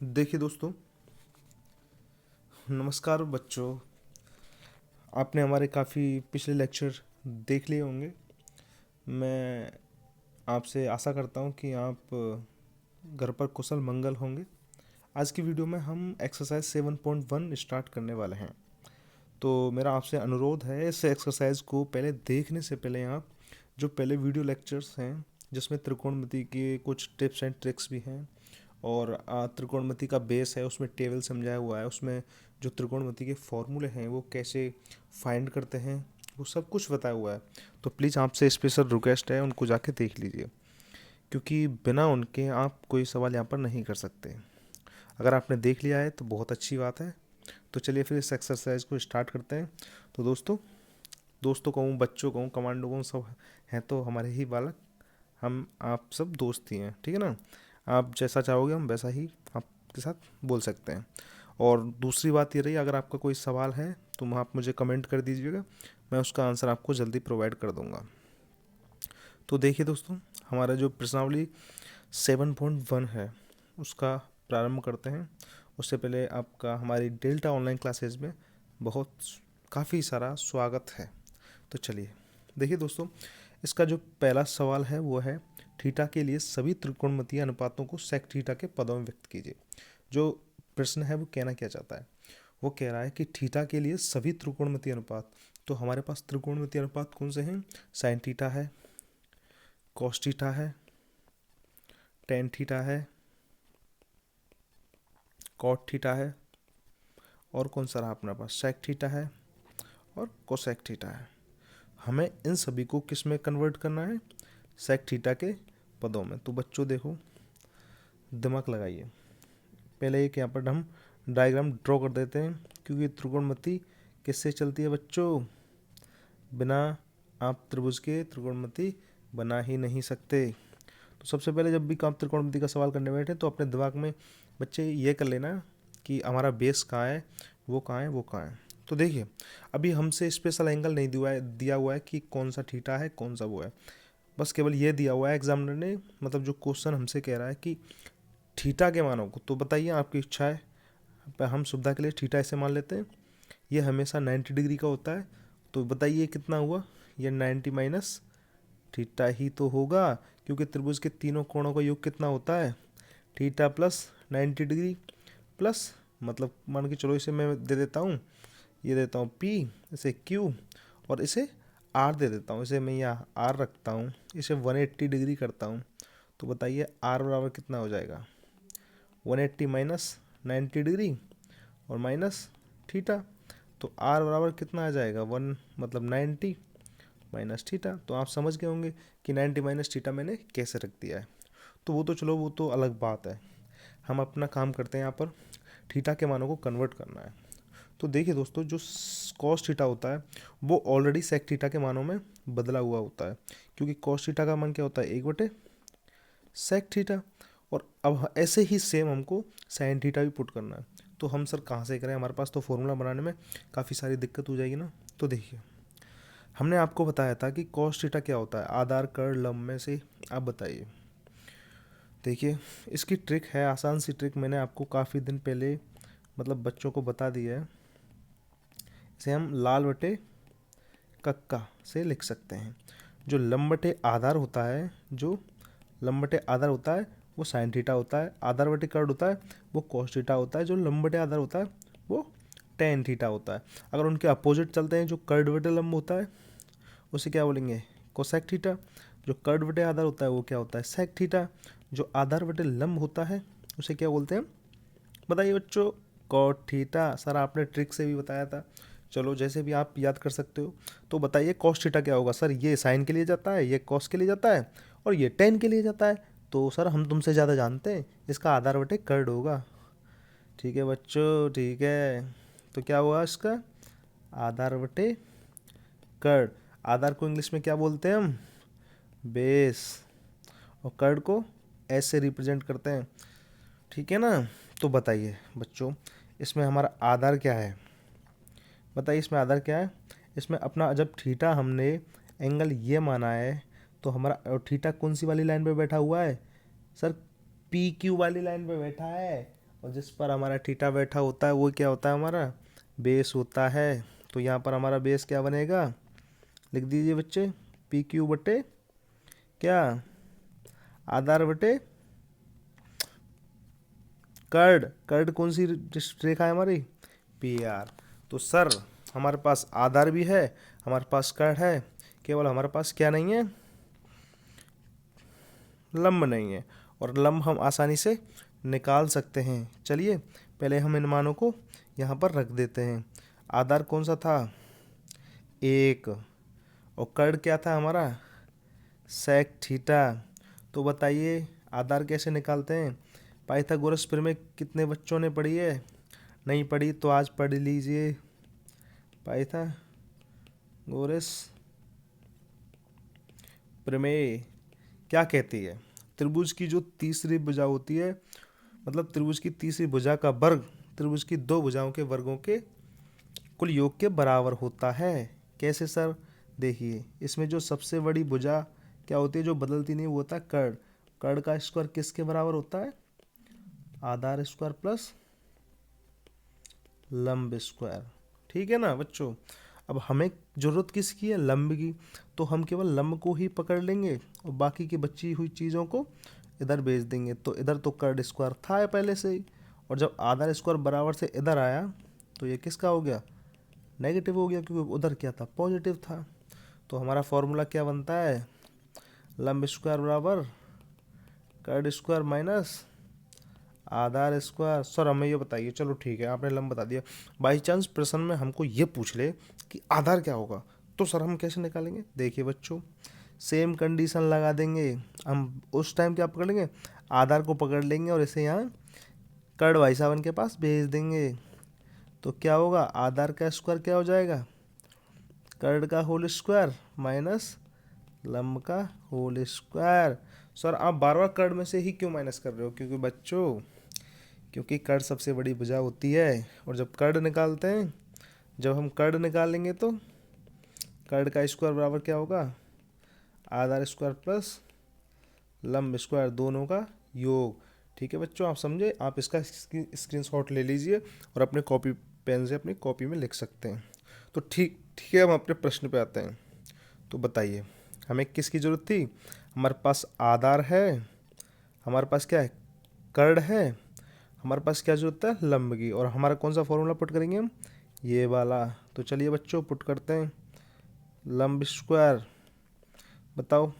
देखिए दोस्तों, नमस्कार बच्चों। आपने हमारे काफ़ी पिछले लेक्चर देख लिए होंगे। मैं आपसे आशा करता हूं कि आप घर पर कुशल मंगल होंगे। आज की वीडियो में हम एक्सरसाइज 7.1 स्टार्ट करने वाले हैं। तो मेरा आपसे अनुरोध है, इस एक्सरसाइज को पहले देखने से पहले आप जो पहले वीडियो लेक्चर्स हैं जिसमें त्रिकोणमिति के कुछ टिप्स एंड ट्रिक्स भी हैं और त्रिकोणमिति का बेस है, उसमें टेबल समझाया हुआ है, उसमें जो त्रिकोणमिति के फॉर्मूले हैं वो कैसे फाइंड करते हैं वो सब कुछ बताया हुआ है। तो प्लीज़ आपसे स्पेशल रिक्वेस्ट है, उनको जाके देख लीजिए, क्योंकि बिना उनके आप कोई सवाल यहाँ पर नहीं कर सकते। अगर आपने देख लिया है तो बहुत अच्छी बात है। तो चलिए फिर इस एक्सरसाइज को स्टार्ट करते हैं। तो दोस्तों कहूँ, बच्चों कहूँ, कमांडो कहूँ, सब हैं तो हमारे ही बालक। हम आप सब दोस्त ही हैं, ठीक है ना। आप जैसा चाहोगे हम वैसा ही आपके साथ बोल सकते हैं। और दूसरी बात ये रही, अगर आपका कोई सवाल है तो आप मुझे कमेंट कर दीजिएगा, मैं उसका आंसर आपको जल्दी प्रोवाइड कर दूंगा। तो देखिए दोस्तों, हमारा जो प्रश्नावली 7.1 है उसका प्रारंभ करते हैं। उससे पहले आपका हमारी डेल्टा ऑनलाइन क्लासेज में बहुत काफ़ी सारा स्वागत है। तो चलिए देखिए दोस्तों, इसका जो पहला सवाल है वो है, थीटा के लिए सभी त्रिकोणमितीय अनुपातों को सेक थीटा के पदों में व्यक्त कीजिए। जो प्रश्न है वो कहना क्या चाहता है, वो कह रहा है कि थीटा के लिए सभी त्रिकोणमितीय अनुपात। तो हमारे पास त्रिकोणमितीय अनुपात कौन से हैं? साइन थीटा है, कॉस थीटा है, टेन थीटा है, कॉट थीटा है, और कौन सा रहा अपने पास? सेक थीटा है और कोसेक थीटा है। हमें इन सभी को किस में कन्वर्ट करना है? सेक थीटा के पदों में। तो बच्चों देखो, दिमाग लगाइए। पहले एक यहाँ पर हम डायग्राम ड्रॉ कर देते हैं, क्योंकि त्रिकोणमिति किससे चलती है बच्चों? बिना आप त्रिभुज के त्रिकोणमिति बना ही नहीं सकते। तो सबसे पहले जब भी आप त्रिकोणमिति का सवाल करने बैठे तो अपने दिमाग में बच्चे ये कर लेना कि हमारा बेस कहाँ है, वो कहाँ है, वो कहाँ है। तो देखिए, अभी हमसे स्पेशल एंगल नहीं दिया हुआ है कि कौन सा थीटा है, कौन सा वो है। बस केवल ये दिया हुआ है एग्जामिनर ने, मतलब जो क्वेश्चन हमसे कह रहा है कि थीटा के मानों को। तो बताइए, आपकी इच्छा है, हम सुविधा के लिए थीटा ऐसे मान लेते हैं। ये हमेशा 90 डिग्री का होता है। तो बताइए कितना हुआ? ये 90 माइनस थीटा ही तो होगा, क्योंकि त्रिभुज के तीनों कोणों का योग कितना होता है? थीटा प्लस 90 डिग्री प्लस, मतलब मान के चलो इसे मैं दे देता हूँ, ये देता हूँ P, इसे Q, और इसे R दे देता हूँ। इसे मैं यहाँ R रखता हूँ, इसे 180 डिग्री करता हूँ। तो बताइए R बराबर कितना हो जाएगा? 180 माइनस 90 डिग्री और माइनस थीटा। तो R बराबर कितना आ जाएगा? 1 मतलब 90 माइनस थीटा। तो आप समझ गए होंगे कि 90 माइनस थीटा मैंने कैसे रख दिया है। तो वो तो चलो, वो तो अलग बात है। हम अपना काम करते हैं, यहाँ पर थीटा के मानों को कन्वर्ट करना है। तो देखिए दोस्तों, जो कॉस थीटा होता है वो ऑलरेडी सेक थीटा के मानों में बदला हुआ होता है, क्योंकि कॉस थीटा का मान क्या होता है? 1/सेक थीटा। और अब ऐसे ही सेम हमको साइन थीटा भी पुट करना है। तो हम सर कहाँ से करें? हमारे पास तो फॉर्मूला बनाने में काफ़ी सारी दिक्कत हो जाएगी ना। तो देखिए, हमने आपको बताया था कि कॉस थीटा क्या होता है? आधार कर्ड लंब में से। आप बताइए। देखिए, इसकी ट्रिक है, आसान सी ट्रिक, मैंने आपको काफ़ी दिन पहले मतलब बच्चों को बता दिया है। इसे हम लाल बटे कक्का से लिख सकते हैं। जो लंब बटे आधार होता है, जो लंब बटे आधार होता है वो साइन थीटा होता है। आधार बटे कर्ड होता है वो कॉस थीटा होता है। जो लंब बटे आधार होता है वो टेन थीटा होता है। अगर उनके अपोजिट चलते हैं, जो कर्ड बटे लंब होता है उसे क्या बोलेंगे? Cosec theta. जो कर्ड बटे आधार होता है वो क्या होता है? Sec theta. जो आधार बटे लंब होता है उसे क्या बोलते हैं? बताइए बच्चों। Cot theta. सर आपने ट्रिक से भी बताया था, चलो जैसे भी आप याद कर सकते हो। तो बताइए कॉस थीटा क्या होगा? सर ये साइन के लिए जाता है, ये कॉस के लिए जाता है, और ये टेन के लिए जाता है। तो सर हम तुमसे ज़्यादा जानते हैं, इसका आधार बटे कर्ड होगा। ठीक है बच्चों, ठीक है। तो क्या हुआ इसका? आधार बटे कर्ड। आधार को इंग्लिश में क्या बोलते हैं हम? बेस। और कर्ड को ऐसे रिप्रेजेंट करते हैं, ठीक है ना। तो बताइए बच्चों, इसमें हमारा आधार क्या है? बताइए इसमें आधार क्या है? इसमें अपना जब थीटा हमने एंगल ये माना है, तो हमारा थीटा कौन सी वाली लाइन पे बैठा हुआ है? सर पी क्यू वाली लाइन पे बैठा है। और जिस पर हमारा थीटा बैठा होता है वो क्या होता है, हमारा बेस होता है। तो यहाँ पर हमारा बेस क्या बनेगा, लिख दीजिए बच्चे, पी क्यू बटे क्या, आधार बटे कर्ड। कर्ड कौन सी रेखा है हमारी, पी आर। तो सर हमारे पास आधार भी है, हमारे पास कर्ड है, केवल हमारे पास क्या नहीं है, लंब नहीं है। और लंब हम आसानी से निकाल सकते हैं। चलिए पहले हम इन मानों को यहाँ पर रख देते हैं। आधार कौन सा था, 1, और कर्ड क्या था हमारा, सेक थीटा। तो बताइए आधार कैसे निकालते हैं। पाइथागोरस प्रमेय कितने बच्चों ने पढ़ी है, नहीं पढ़ी तो आज पढ़ लीजिए। पाइथागोरस प्रमेय क्या कहती है, त्रिभुज की जो तीसरी भुजा होती है, मतलब त्रिभुज की तीसरी भुजा का वर्ग त्रिभुज की दो भुजाओं के वर्गों के कुल योग के बराबर होता है। कैसे सर, देखिए इसमें जो सबसे बड़ी भुजा क्या होती है जो बदलती नहीं, वो होता है कर्ड। कर्ड का स्क्वायर किसके बराबर होता है, आधार स्क्वायर प्लस लंब स्क्वायर। ठीक है ना बच्चों। अब हमें जरूरत किसकी है, लंब की। तो हम केवल लंब को ही पकड़ लेंगे और बाकी की बची हुई चीज़ों को इधर भेज देंगे। तो इधर तो कर्ड स्क्वायर था है पहले से ही, और जब आधार स्क्वायर बराबर से इधर आया तो ये किसका हो गया, नेगेटिव हो गया, क्योंकि उधर क्या था, पॉजिटिव था। तो हमारा फॉर्मूला क्या बनता है, लंब स्क्वायर बराबर कर्ड स्क्वायर माइनस आधार स्क्वायर। सर हमें ये बताइए, चलो ठीक है आपने लंब बता दिया, बाई चांस प्रश्न में हमको ये पूछ ले कि आधार क्या होगा, तो सर हम कैसे निकालेंगे। देखिए बच्चों, सेम कंडीशन लगा देंगे। हम उस टाइम क्या पकड़ लेंगे, आधार को पकड़ लेंगे और इसे यहाँ कर्ड भाई साहब के पास भेज देंगे। तो क्या होगा, आधार का स्क्वायर क्या हो जाएगा, कर्ड का होल स्क्वायर माइनस लंब का होल स्क्वायर। सर आप बार बार कर्ड में से ही क्यों माइनस कर रहे हो, क्योंकि बच्चों क्योंकि कर्ड सबसे बड़ी भुजा होती है। और जब कर्ड निकालते हैं, जब हम कर्ड निकालेंगे तो कर्ड का स्क्वायर बराबर क्या होगा, आधार स्क्वायर प्लस लंब स्क्वायर, दोनों का योग। ठीक है बच्चों, आप समझे। आप इसका स्क्रीनशॉट ले लीजिए और अपने कॉपी पेन से अपनी कॉपी में लिख सकते हैं। तो ठीक ठीक है, हम अपने प्रश्न पे आते हैं। तो बताइए हमें किसकी ज़रूरत थी, हमारे पास आधार है, हमारे पास क्या है, कर्ड है, हमारे पास क्या ज़रूरत है, लंब की। और हमारा कौन सा फॉर्मूला पुट करेंगे हम, ये वाला। तो चलिए बच्चों पुट करते हैं, लंब स्क्वायर, बताओ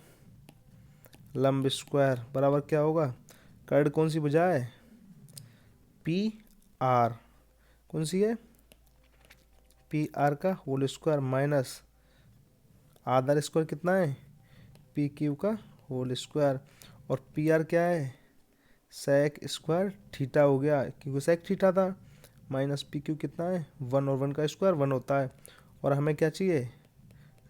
लंब स्क्वायर बराबर क्या होगा, कर्ड कौन सी भुजा है, पी आर, कौन सी है, पी आर का होल स्क्वायर माइनस आधार स्क्वायर कितना है, पी क्यू का होल स्क्वायर। और पी आर क्या है, सेक स्क्वायर थीटा हो गया, क्योंकि सेक थीटा था, माइनस पी क्यू कितना है, 1, और 1 का स्क्वायर 1 होता है। और हमें क्या चाहिए,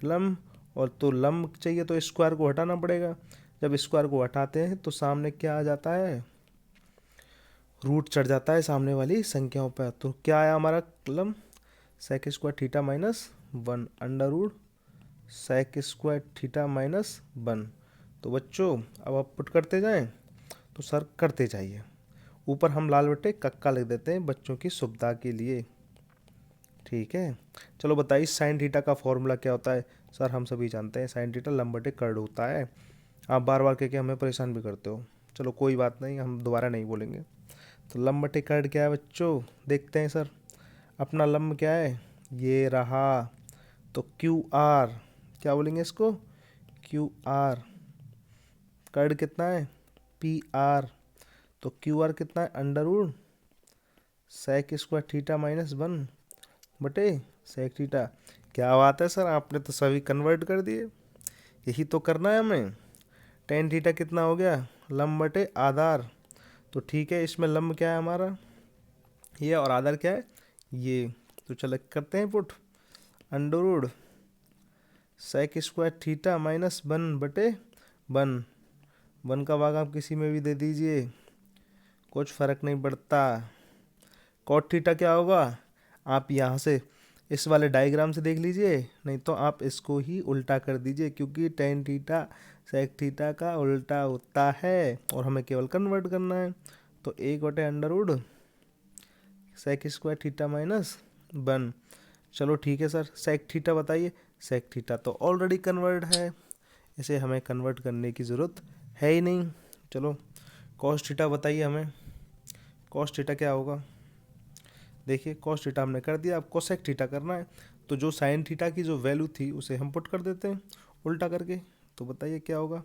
लंब। और तो लंब चाहिए तो स्क्वायर को हटाना पड़ेगा। जब स्क्वायर को हटाते हैं तो सामने क्या आ जाता है, रूट चढ़ जाता है सामने वाली संख्याओं पर। तो क्या आया हमारा लंब, sec square theta minus 1 under root sec square theta minus 1। तो बच्चों अब आप पुट करते जाएं, तो सर करते जाइए। ऊपर हम लाल बट्टे कक्का लिख देते हैं बच्चों की सुविधा के लिए। ठीक है, चलो बताइए साइन थीटा का फॉर्मूला क्या होता है। सर हम सभी जानते हैं साइन थीटा लंब बटे कर्ड होता है। आप बार बार कह के हमें परेशान भी करते हो, चलो कोई बात नहीं, हम दोबारा नहीं बोलेंगे। तो लंब बटे कर्ड क्या है बच्चों, देखते हैं सर। अपना लंब क्या है, ये रहा। तो क्यू आर, क्या बोलेंगे इसको, क्यू आर। कर्ड कितना है, पी आर। तो क्यू आर कितना है, under root sec square theta minus 1 बटे सेक थीटा। क्या बात है सर, आपने तो सभी कन्वर्ट कर दिए। यही तो करना है हमें। टेन थीटा कितना हो गया, लंब बटे आधार। तो ठीक है, इसमें लंब क्या है हमारा, ये, और आधार क्या है, ये। तो चलो करते हैं put, under root sec square theta minus 1 बटे 1। 1 का भाग आप किसी में भी दे दीजिए, कुछ फ़र्क नहीं पड़ता। कॉट थीटा क्या होगा, आप यहाँ से इस वाले डायग्राम से देख लीजिए, नहीं तो आप इसको ही उल्टा कर दीजिए, क्योंकि टेन थीटा सेक थीटा का उल्टा होता है और हमें केवल कन्वर्ट करना है। तो 1 बटे under root sec square theta minus 1। चलो ठीक है सर, सेक थीटा बताइए। सेक थीटा तो ऑलरेडी कन्वर्ट है, इसे हमें कन्वर्ट करने की ज़रूरत है ही नहीं। चलो कॉस थीटा बताइए हमें। कॉस थीटा क्या होगा? देखिए कॉस थीटा हमने कर दिया, अब कोसेक थीटा करना है। तो जो साइन थीटा की जो वैल्यू थी उसे हम पुट कर देते हैं उल्टा करके। तो बताइए क्या होगा?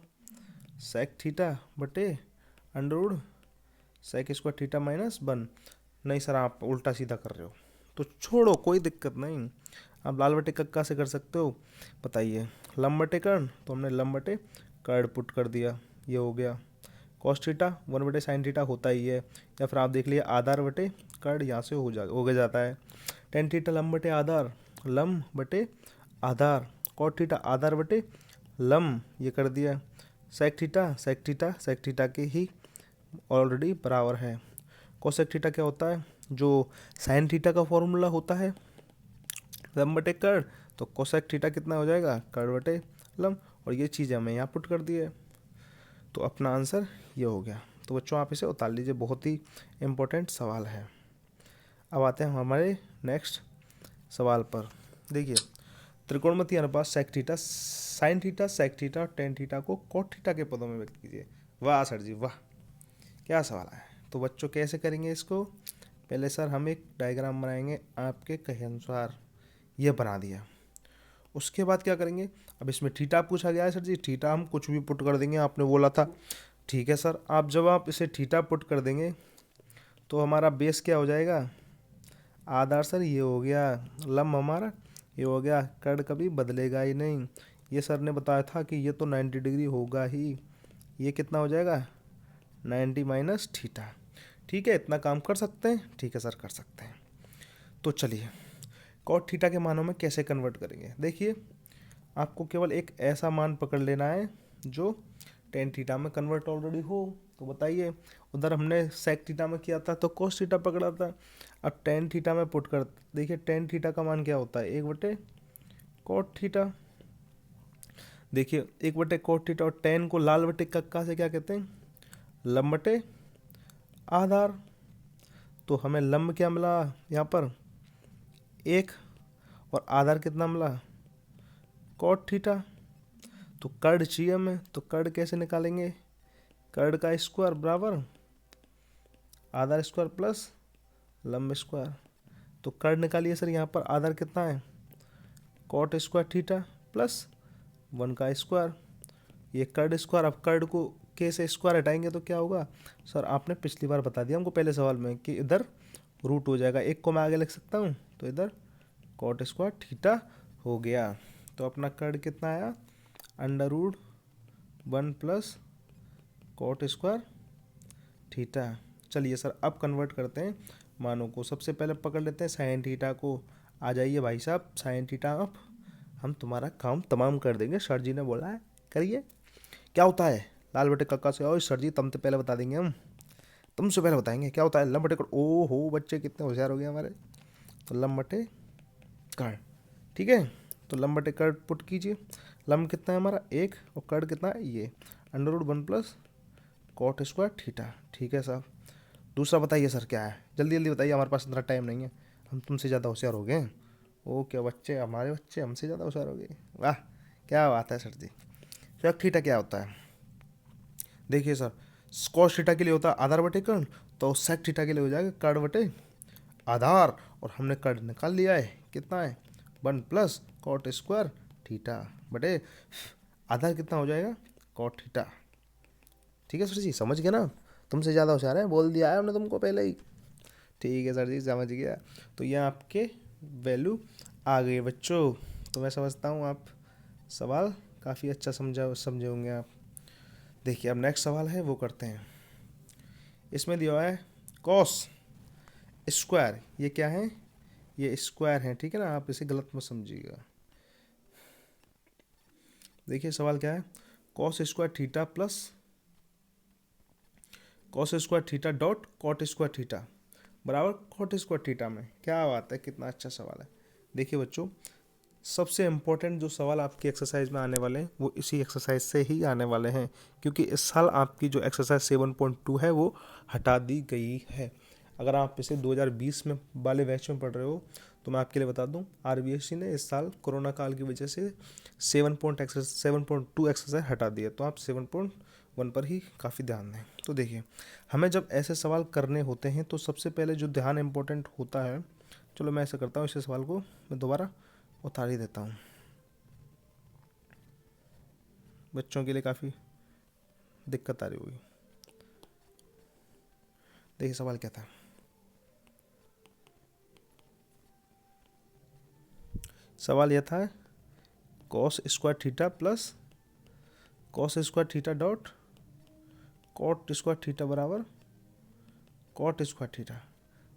सेक थीटा बटे under root sec square theta minus 1। नहीं सर, आप उल्टा सीधा कर रहे हो, तो छोड़ो, कोई दिक्कत नहीं, आप लाल बटे कक्का से कर सकते हो। बताइए लंब बटे कर्ण, तो हमने लंब बटे कर्ण पुट कर दिया, ये हो गया। कॉस थीटा 1 बटे साइन थीटा होता ही है, या फिर आप देख लिए आधार बटे कर्ण, यहाँ से हो गया जाता है। टेन थीटा लंब बटे आधार, लंब बटे आधार, कॉट थीटा आधार बटे लंब, ये कर दिया। Sec theta sec theta sec theta के ही ऑलरेडी बराबर है। कोसेक थीटा क्या होता है? जो साइन थीटा का फॉर्मूला होता है लंब बटे कर्ण, तो कोसेक थीटा कितना हो जाएगा? कर्ण बटे लंब, और ये चीज़ हमें यहाँ पुट कर दी है, तो अपना आंसर ये हो गया। तो बच्चों आप इसे उतार लीजिए, बहुत ही इम्पोर्टेंट सवाल है। अब आते हैं हमारे नेक्स्ट सवाल पर। देखिए त्रिकोणमितीय अनुपात sec theta sine theta sec theta और टेन थीटा को कॉट थीटा के पदों में व्यक्त कीजिए। वाह सर जी वाह, क्या सवाल है। तो बच्चों कैसे करेंगे इसको? पहले सर हम एक डायग्राम बनाएंगे आपके कहे अनुसार, ये बना दिया। उसके बाद क्या करेंगे? अब इसमें थीटा पूछा गया है सर जी, थीटा हम कुछ भी पुट कर देंगे, आपने बोला था। ठीक है सर, जब आप इसे थीटा पुट कर देंगे तो हमारा बेस क्या हो जाएगा? आधार सर ये हो गया, लंब हमारा ये हो गया, कर्ण कभी बदलेगा ही नहीं। ये सर ने बताया था कि ये तो 90 डिग्री होगा ही, ये कितना हो जाएगा? 90 माइनस थीटा। ठीक है, इतना काम कर सकते हैं? ठीक है सर, कर सकते हैं। तो चलिए कॉट थीटा के मानों में कैसे कन्वर्ट करेंगे। देखिए आपको केवल एक ऐसा मान पकड़ लेना है जो टेन थीटा में कन्वर्ट ऑलरेडी हो। तो बताइए, उधर हमने सेक थीटा में किया था तो कोस थीटा पकड़ा था, अब टेन थीटा में पुट कर। देखिए टेन थीटा का मान क्या होता है? 1 बटे कॉट थीटा। देखिए 1 बटे कॉट थीटा, और टेन को लाल बटे कक्का से क्या कहते हैं? लंब बटे आधार। तो हमें लंब क्या मिला यहाँ पर? 1, और आधार कितना मिला? Cot theta. तो कर्ण चाहिए हमें, तो कर्ण कैसे निकालेंगे? कर्ण का स्क्वायर बराबर आधार स्क्वायर प्लस लंब स्क्वायर। तो कर्ण निकालिए सर, यहाँ पर आधार कितना है? कॉट स्क्वायर थीटा प्लस 1 का स्क्वायर, ये कर्ण स्क्वायर। अब कर्ण को के से स्क्वायर हटाएंगे तो क्या होगा? सर आपने पिछली बार बता दिया हमको पहले सवाल में कि इधर रूट हो जाएगा, एक को मैं आगे लिख सकता हूँ, तो इधर कॉट स्क्वायर थीटा हो गया। तो अपना कर्ण कितना आया? Under root 1 plus cot square theta. चलिए सर अब कन्वर्ट करते हैं मानों को। सबसे पहले पकड़ लेते हैं साइन थीटा को। आ जाइए भाई साहब, साइन थीटा अब हम तुम्हारा काम तमाम कर देंगे, सर जी ने बोला है करिए। क्या होता है लाल बटे कक्का से? और सर जी तुम तो पहले बता देंगे, हम तुमसे पहले बताएंगे क्या होता है लंब बटे कर्ण। ओ हो बच्चे कितने होशियार हो गए हमारे। तो लंब बटे कर्ण, ठीक है। तो लंब बटे कर्ण पुट कीजिए। लंब कितना है हमारा? 1, और कर्ण कितना है? ये under root 1 plus cot square theta. ठीक है साहब, दूसरा बताइए सर क्या है? जल्दी जल्दी बताइए, हमारे पास इतना टाइम नहीं है, हम तुमसे ज़्यादा होशियार हो गए। ओ क्या बच्चे, हमारे बच्चे हमसे ज़्यादा होशियार हो गए, वाह क्या बात है सर जी। सेक थीटा क्या होता है? देखिए सर, कॉस थीटा के लिए होता है आधार बटे कर्ण, तो सेक थीटा के लिए हो जाएगा कर्ण बटे आधार, और हमने कर्ण निकाल लिया है, कितना है? 1 प्लस कॉट स्क्वायर थीटा बटे आधार कितना हो जाएगा? Cot theta. ठीक है सर जी, समझ गए ना? तुमसे ज़्यादा होशियार है, बोल दिया है हमने तुमको पहले ही। ठीक है सर जी, समझ गया। तो ये आपके वैल्यू आ गई बच्चों। तो मैं समझता हूँ आप सवाल काफ़ी अच्छा समझे होंगे आप। देखिए अब नेक्स्ट सवाल है वो करते हैं। इसमें दिया हुआ है कॉस स्क्वायर, ये क्या है? ये स्क्वायर है, ठीक है ना, आप इसे गलत मत समझिएगा। देखिए सवाल क्या है? Cos square theta plus cos square theta dot cot square theta बराबर कॉट स्क्वायर थीटा में। क्या बात है, कितना अच्छा सवाल है। देखिए बच्चों, सबसे इम्पोर्टेंट जो सवाल आपकी एक्सरसाइज में आने वाले हैं वो इसी एक्सरसाइज से ही आने वाले हैं, क्योंकि इस साल आपकी जो एक्सरसाइज 7.2 है वो हटा दी गई है। अगर आप इसे 2020 में वाले बैच में पढ़ रहे हो तो मैं आपके लिए बता दूं, आरबीएससी ने इस साल कोरोना काल की वजह से 7.2 एक्सरसाइज हटा दिए, तो आप 7.1 पर ही काफ़ी ध्यान दें। तो देखिए, हमें जब ऐसे सवाल करने होते हैं तो सबसे पहले जो ध्यान इम्पोर्टेंट होता है, चलो मैं ऐसा करता हूँ, इस सवाल को मैं दोबारा उतार ही देता हूँ, बच्चों के लिए काफ़ी दिक्कत आ रही होगी। देखिए सवाल क्या था, सवाल यह था cos square theta plus cos square theta dot cot square theta बराबर कॉट स्क्वायर थीटा।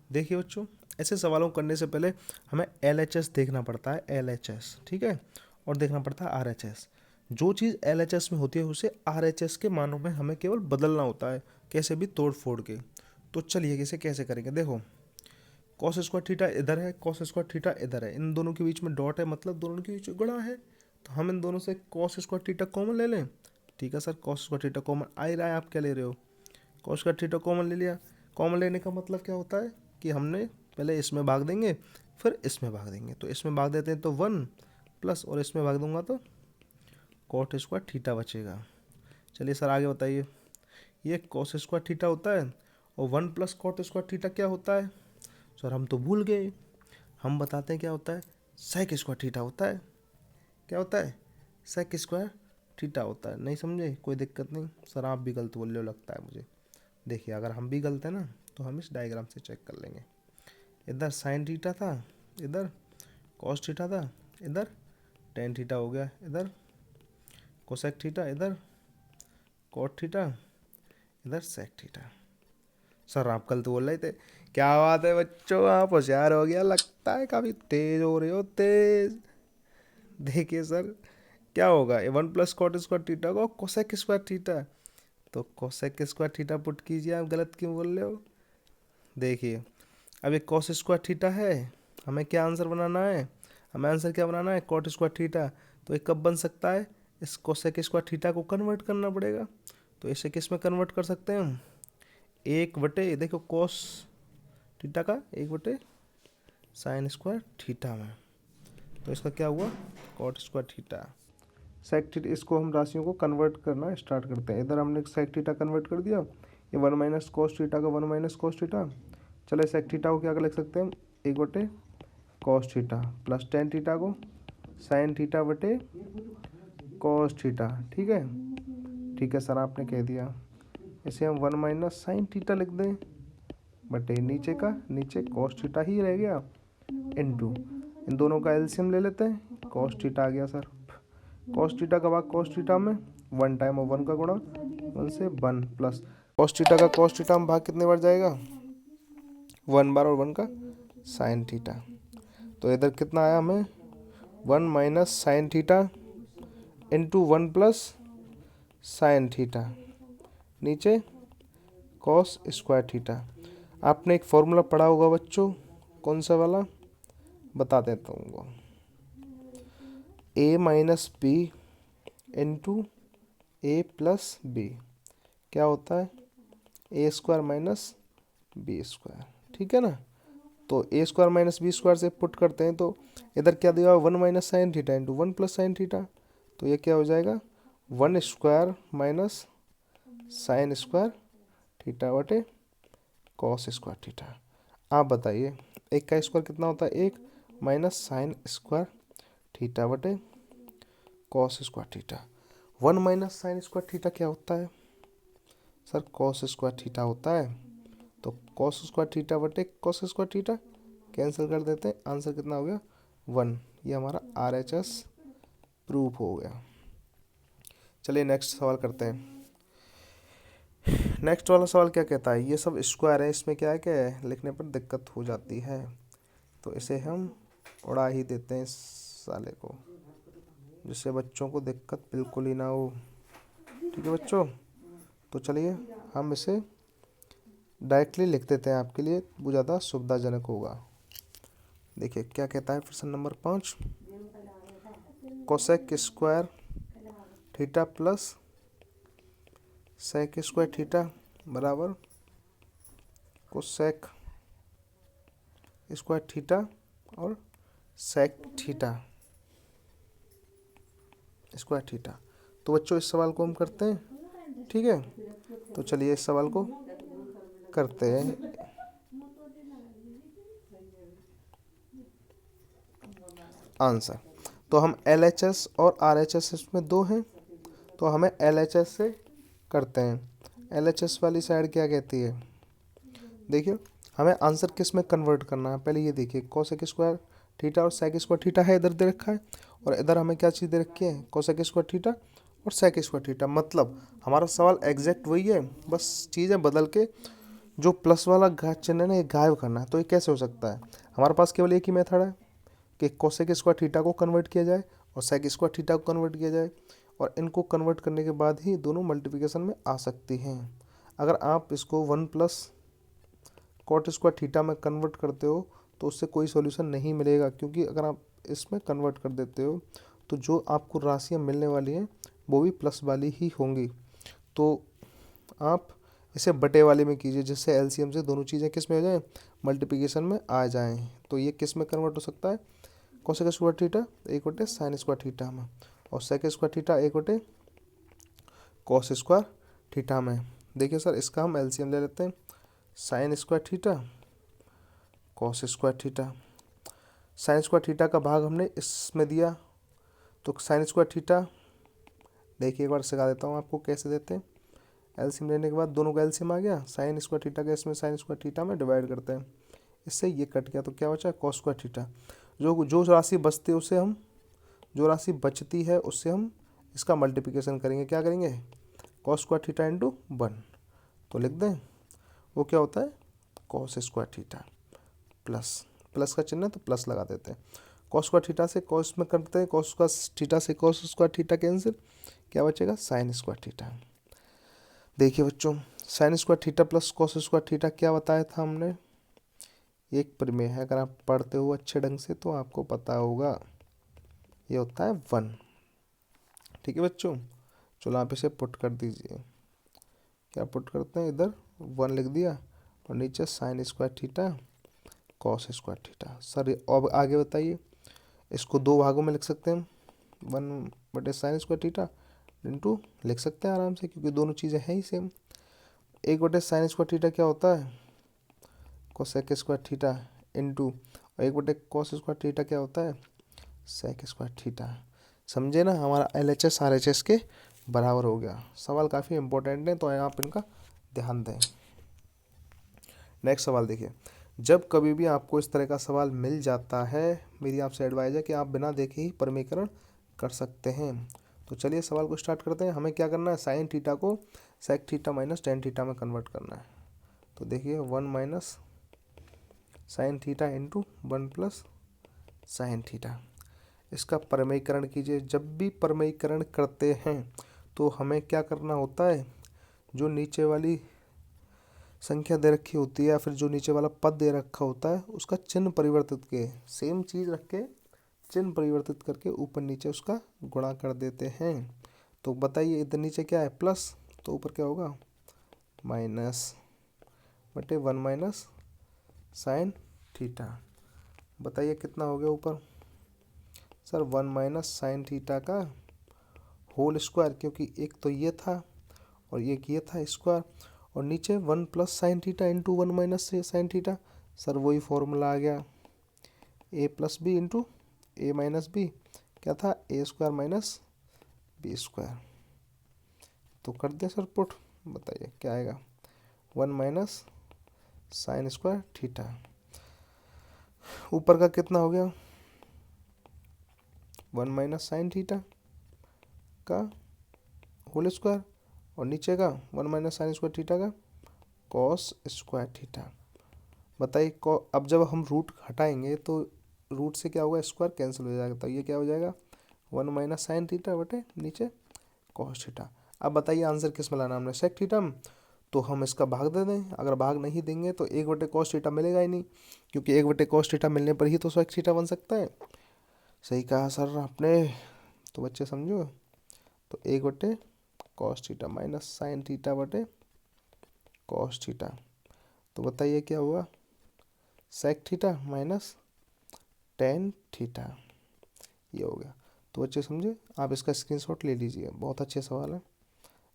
देखिए बच्चों, ऐसे सवालों को करने से पहले हमें LHS देखना पड़ता है, LHS, ठीक है, और देखना पड़ता है RHS। जो चीज़ LHS में होती है उसे RHS के मानों में हमें केवल बदलना होता है, कैसे भी तोड़ फोड़ के। तो चलिए इसे कैसे करेंगे, देखो कॉस स्क्वायर थीटा इधर है, कॉस स्क्वायर थीटा इधर है, इन दोनों के बीच में डॉट है, मतलब दोनों के बीच में गुणा है, तो हम इन दोनों से कॉस स्क्वायर थीटा कॉमन ले लें। ठीक है sir, cos square theta common आ ही रहा है, आप क्या ले रहे हो, कॉस स्क्वायर थीटा कॉमन ले लिया। कॉमन लेने का मतलब क्या होता है कि हमने पहले इसमें भाग देंगे फिर इसमें भाग देंगे, तो इसमें भाग देते हैं तो 1 प्लस, और इसमें भाग दूंगा तो कॉट स्क्वायर थीटा बचेगा। चलिए सर आगे बताइए, ये कॉस स्क्वायर थीटा होता है और 1 प्लस कॉट स्क्वायर थीटा क्या होता है। सर हम तो भूल गए, हम बताते हैं क्या होता है, सेक स्क्वायर थीटा होता है। क्या होता है, सेक स्क्वायर थीटा होता है। नहीं समझे, कोई दिक्कत नहीं सर, आप भी गलत बोल रहे हो लगता है मुझे। देखिए अगर हम भी गलत है ना तो हम इस डायग्राम से चेक कर लेंगे, इधर साइन थीटा था, इधर कॉस थीटा था, इधर टेन थीटा हो गया, इधर कोसेक थीटा, इधर कॉट थीटा, इधर सेक थीटा। सर आप कल तो बोल रहे थे, क्या बात है बच्चों, आप होशियार हो गया लगता है, काफ़ी तेज हो रहे हो, तेज। देखिए सर क्या होगा, 1 प्लस कॉट स्क्वायर थीटा को कोसेक स्क्वायर थीटा, तो कोसेक स्क्वायर थीटा पुट कीजिए, आप गलत क्यों बोल रहे हो। देखिए अब एक कॉस स्क्वायर थीटा है, हमें क्या आंसर बनाना है, हमें आंसर क्या बनाना है, कॉट स्क्वायर थीटा। तो ये कब बन सकता है, इस कोसेक स्क्वायर थीटा को कन्वर्ट करना पड़ेगा, तो इसे किस में कन्वर्ट कर सकते हैं हम, 1/, देखो कॉस थीटा का 1/, साइन स्क्वायर थीटा में, तो इसका क्या हुआ, cot square theta. Sec theta, इसको हम राशियों को कन्वर्ट करना स्टार्ट करते हैं। इधर हमने सेक थीटा कन्वर्ट कर दिया, ये 1 माइनस कॉस थीटा का 1 माइनस कॉस थीटा। चले सेक थीटा को क्या लिख सकते हैं हम, 1/, cos theta plus tan theta को साइन थीटा बटे कॉस थीटा। ठीक है, ठीक है सर आपने कह दिया, इसे हम 1 माइनस साइन थीटा लिख दें बटे नीचे का नीचे कॉस थीटा ही रह गया, इनटू इन दोनों का एलसीएम ले लेते हैं, कॉस थीटा आ गया सर, कॉस थीटा का भाग कॉस थीटा में 1 टाइम और 1 का गुणा 1 से 1 प्लस कॉस थीटा का कॉस थीटा में भाग कितने बार जाएगा, 1 बार, और 1 का साइन थीटा। तो इधर कितना आया हमें, 1 minus sine theta into 1 plus sine theta, नीचे कॉस स्क्वायर थीटा। आपने एक फॉर्मूला पढ़ा होगा बच्चों, कौन सा वाला, बता देता हूँ, a minus B into A plus B क्या होता है, ए स्क्वायर माइनस बी स्क्वायर। ठीक है ना, तो A square minus B square से पुट करते हैं, तो इधर क्या दिया, 1 minus sine theta into 1 plus sine theta, तो ये क्या हो जाएगा, 1 square minus sine square theta बटे कॉस स्क्वायर थीटा। आप बताइए एक का स्क्वायर कितना होता है, 1 माइनस साइन स्क्वायर थीटा बटे cos square theta. 1 minus sine square theta क्या होता है सर, कॉस स्क्वायर थीटा होता है, तो कॉस स्क्वायर थीटा बटे कॉस स्क्वायर थीटा कैंसिल कर देते हैं, आंसर कितना हो गया 1। ये हमारा RHS प्रूफ हो गया। चलिए नेक्स्ट सवाल करते हैं। नेक्स्ट वाला सवाल क्या कहता है, ये सब स्क्वायर है, इसमें क्या है कि लिखने पर दिक्कत हो जाती है, तो इसे हम उड़ा ही देते हैं इस साले को, जिससे बच्चों को दिक्कत बिल्कुल ही ना हो। ठीक है बच्चों, तो चलिए हम इसे डायरेक्टली लिख देते हैं, आपके लिए वो ज़्यादा सुविधाजनक होगा। देखिए क्या कहता है प्रश्न number 5, cosec square theta plus sec square theta बराबर कोसेक स्क्वायर थीटा और सेक थीटा स्क्वायर थीटा। तो बच्चों इस सवाल को हम करते हैं, ठीक है। तो चलिए इस सवाल को करते हैं। आंसर तो हम LHS और RHS इसमें दो हैं, तो हमें LHS से करते हैं। LHS वाली साइड क्या कहती है, देखिए हमें आंसर किस में कन्वर्ट करना है। पहले ये देखिए कोसेक स्क्वायर थीटा और सेक स्क्वायर थीटा है, इधर दे रखा है, और इधर हमें क्या चीज़ दे रखी है, कोसेक स्क्वायर थीटा और सेक स्क्वायर थीटा। मतलब हमारा सवाल एग्जैक्ट वही है, बस चीज़ें बदल के जो प्लस वाला चिन्ह है ना ये गायब करना है। तो ये कैसे हो सकता है, हमारे पास केवल एक ही मेथड है कि कोसेक स्क्वायर थीटा को कन्वर्ट किया जाए और सेक स्क्वायर थीटा को कन्वर्ट किया जाए, और इनको कन्वर्ट करने के बाद ही दोनों मल्टीप्लिकेशन में आ सकती हैं। अगर आप इसको 1 प्लस कॉट स्क्वायर थीटा में कन्वर्ट करते हो तो उससे कोई सॉल्यूशन नहीं मिलेगा, क्योंकि अगर आप इसमें कन्वर्ट कर देते हो तो जो आपको राशियाँ मिलने वाली हैं वो भी प्लस वाली ही होंगी। तो आप इसे बटे वाले में कीजिए, जिससे एलसीएम से दोनों चीज़ें किस में हो जाएं, मल्टीप्लिकेशन में आ जाएं। तो ये किस में कन्वर्ट हो सकता है, कोसेक स्क्वायर थीटा एक बटे साइन स्क्वायर थीटा में, और सेक स्क्वायर थीटा एक बटे कॉस स्क्वायर थीटा में। देखिए सर इसका हम एलसीएम ले लेते हैं, sign square theta cos square theta. Sign square theta का भाग हमने इसमें दिया, तो साइन स्क्वायर थीटा देखिए एक बार सिखा देता हूँ आपको कैसे देते हैं। एलसीएम लेने के बाद दोनों का एलसीएम आ गया, साइन स्क्वायर थीटा का इसमें साइन स्क्वायर थीटा में डिवाइड करते हैं, इससे ये कट गया तो क्या बचा कॉस स्क्वायर थीटा। जो जो राशि बचती है उसे हम जो राशि बचती है उससे हम इसका मल्टीप्लिकेशन करेंगे, क्या करेंगे कॉस स्क्वायर थीटा इंटू 1, तो लिख दें वो क्या होता है cos square theta plus plus का चिन्ह तो प्लस लगा देते हैं। कॉस स्क्वायर थीटा से कॉस में करते हैं, कॉस स्क्वायर थीटा से कॉस स्क्वायर थीटा कैंसिल, क्या बचेगा साइन स्क्वायर थीटा। देखिए बच्चों sign square theta plus cos square theta क्या बताया था हमने, एक प्रमेय है, अगर आप पढ़ते हो अच्छे ढंग से तो आपको पता होगा, ये होता है 1। ठीक है बच्चों, चलो आप इसे पुट कर दीजिए। क्या पुट करते हैं, इधर 1 लिख दिया और नीचे sign square theta cos square theta. Sir अब आगे बताइए, इसको दो भागों में लिख सकते हैं, 1 बटे साइन स्क्वायर थीटा इंटू लिख सकते हैं आराम से, क्योंकि दोनों चीज़ें हैं ही सेम। 1 बटे साइन स्क्वायर थीटा क्या होता है कोसेक स्क्वायर थीटा इंटू, और 1 बटे कॉस स्क्वायर थीटा क्या होता है सेक स्क्वायर थीटा। समझे ना, हमारा LHS RHS के बराबर हो गया। सवाल काफ़ी इंपॉर्टेंट है तो आप इनका ध्यान दें। नेक्स्ट सवाल देखिए, जब कभी भी आपको इस तरह का सवाल मिल जाता है, मेरी आपसे एडवाइस है कि आप बिना देखे ही प्रमेयकरण कर सकते हैं। तो चलिए सवाल को स्टार्ट करते हैं। हमें क्या करना है, साइन थीटा को sec theta minus tan theta में कन्वर्ट करना है। तो देखिए 1 minus sine theta into 1 plus sine theta, इसका प्रमेयकरण कीजिए। जब भी प्रमेयकरण करते हैं तो हमें क्या करना होता है, जो नीचे वाली संख्या दे रखी होती है या फिर जो नीचे वाला पद दे रखा होता है उसका चिन्ह परिवर्तित के, सेम चीज़ रख के चिन्ह परिवर्तित करके ऊपर नीचे उसका गुणा कर देते हैं। तो बताइए इधर नीचे क्या है प्लस, तो ऊपर क्या होगा माइनस बटे 1 माइनस साइन थीटा। बताइए कितना हो गया ऊपर, सर 1 माइनस साइन थीटा का होल स्क्वायर, क्योंकि एक तो ये था और एक ये था स्क्वायर, और नीचे 1 plus sine theta into 1 minus sine theta. Sir वही फॉर्मूला आ गया ए प्लस बी इंटू ए माइनस बी, क्या था ए स्क्वायर माइनस बी स्क्वायर। तो कर दें सर पुट, बताइए क्या आएगा 1 माइनस साइन स्क्वायर थीटा, ऊपर का कितना हो गया 1 माइनस साइन थीटा का होल स्क्वायर, और नीचे का 1 माइनस साइन स्क्वायर थीटा का कॉस स्क्वायर थीटा। बताइए अब जब हम रूट हटाएंगे तो रूट से क्या होगा स्क्वायर कैंसिल हो जाएगा, तो ये क्या हो जाएगा 1 माइनस साइन थीटा बटे नीचे कॉस थीटा। अब बताइए आंसर किस में लाना हमने सेक थीटा में, तो हम इसका भाग दे दें। अगर भाग नहीं देंगे तो 1 बटे कॉस थीटा मिलेगा ही नहीं, क्योंकि 1 बटे कॉस थीटा मिलने पर ही तो सेक थीटा बन सकता है। सही कहा सर आपने, तो बच्चे समझो, तो 1 बटे cos theta minus sine theta बटे कॉस थीटा। तो बताइए क्या हुआ sec theta minus tan theta, ये हो गया। तो बच्चे समझे, आप इसका स्क्रीनशॉट ले लीजिए, बहुत अच्छे सवाल है,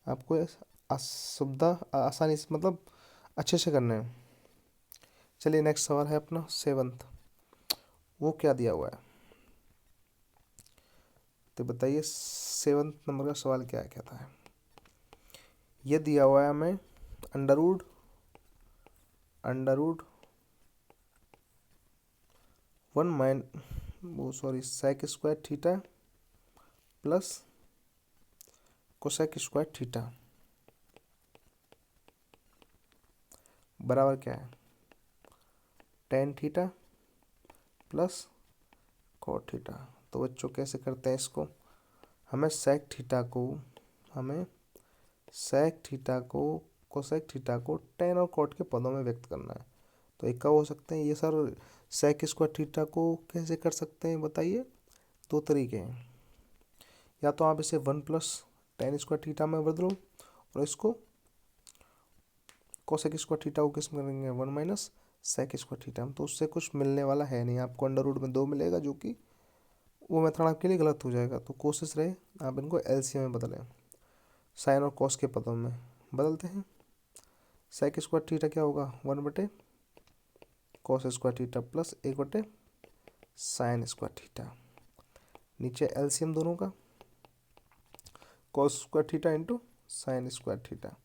आपको सुविधा आसानी से मतलब अच्छे से करना है। चलिए नेक्स्ट सवाल है अपना 7th, वो क्या दिया हुआ है तो बताइए 7th नंबर का सवाल क्या है, कहता है ये दिया हुआ है हमें under root 1 sec square theta plus cosec square theta बराबर क्या है, tan theta plus cot theta. तो बच्चों कैसे करते हैं इसको, हमें सेक थीटा को कोसेक थीटा को टेन और कॉट के पदों में व्यक्त करना है। तो एक का हो सकते हैं ये सर, सेक स्क्वायर थीटा को कैसे कर सकते हैं बताइए, दो तरीके हैं, या तो आप इसे 1 + tan² थीटा में बदलो और इसको कोसेक स्क्वायर थीटा को किस में करेंगे 1 - सेक² थीटा में, तो उससे कुछ मिलने वाला है नहीं, आपको अंडर रूट में 2 मिलेगा, जो कि वो मेथड आपके लिए गलत हो जाएगा। तो कोशिश रहे आप इनको एलसीएम में बदलें, साइन और कॉस के पदों में बदलते हैं। सेक² थीटा क्या होगा 1/cos² theta plus 1/sin² theta, नीचे एलसीएम दोनों का, cos² theta into sin² theta,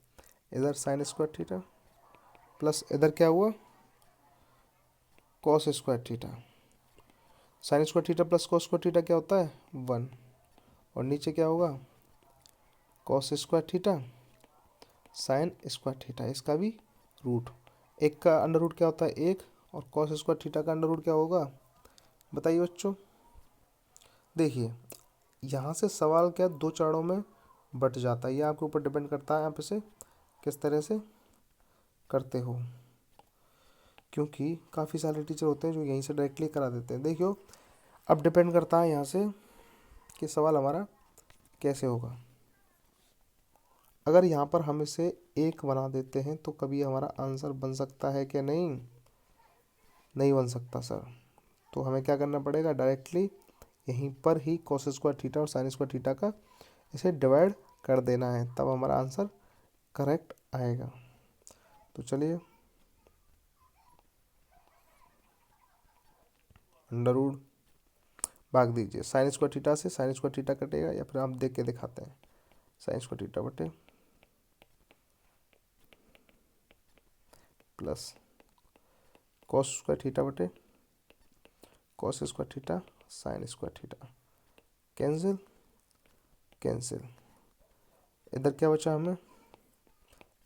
इधर sin² थीटा प्लस इधर क्या हुआ cos² theta, sin² theta plus cos² theta क्या होता है 1, और नीचे क्या होगा cos² थीटा sin² थीटा, इसका भी रूट, एक का अंडर रूट क्या होता है 1, और cos² थीटा का अंडर रूट क्या होगा बताइए बच्चों। देखिए यहाँ से सवाल क्या दो चरणों में बट जाता है, ये आपके ऊपर डिपेंड करता है आप इसे किस तरह से करते हो, क्योंकि काफ़ी सारे टीचर होते हैं जो यहीं से डायरेक्टली करा देते हैं। देखियो अब डिपेंड करता है यहाँ से कि सवाल हमारा कैसे होगा। अगर यहाँ पर हम इसे 1 बना देते हैं तो कभी हमारा आंसर बन सकता है कि नहीं, नहीं बन सकता सर। तो हमें क्या करना पड़ेगा, डायरेक्टली यहीं पर ही cos² थीटा और sin² थीटा का इसे डिवाइड कर देना है, तब हमारा आंसर करेक्ट आएगा। तो चलिए अंडर रूट भाग दीजिए, sin² थीटा से sin² थीटा कटेगा, या फिर आप देख के दिखाते हैं, sin² थीटा बटे प्लस cos² थीटा बटे cos² theta sin² theta, cancel cancel, इधर क्या बचा हमें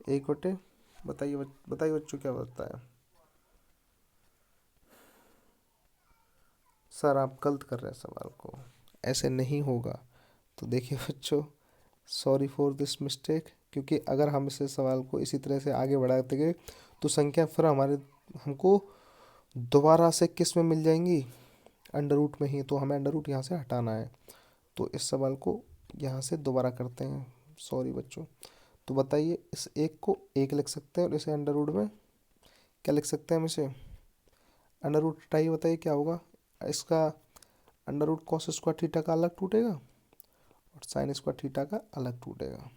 1/, बताइए बताइए बच्चों क्या बचता है। सर आप गलत कर रहे हैं सवाल को, ऐसे नहीं होगा। तो देखिए बच्चों, सॉरी फॉर दिस मिस्टेक, क्योंकि अगर हम इसे सवाल को इसी तरह से आगे बढ़ाते गए तो संख्या फिर हमको दोबारा से किस में मिल जाएंगी, अंडर रूट में ही, तो हमें अंडर रूट यहाँ से हटाना है। तो इस सवाल को यहाँ से दोबारा करते हैं, सॉरी बच्चों। तो बताइए इस 1 को 1 लिख सकते हैं और इसे अंडर रूट में क्या लिख सकते हैं हम इसे, अंडर रूट हटाइए, बताइए क्या होगा इसका, अंडर रूट cos² थीटा का अलग टूटेगा और sin² थीटा का अलग टूटेगा।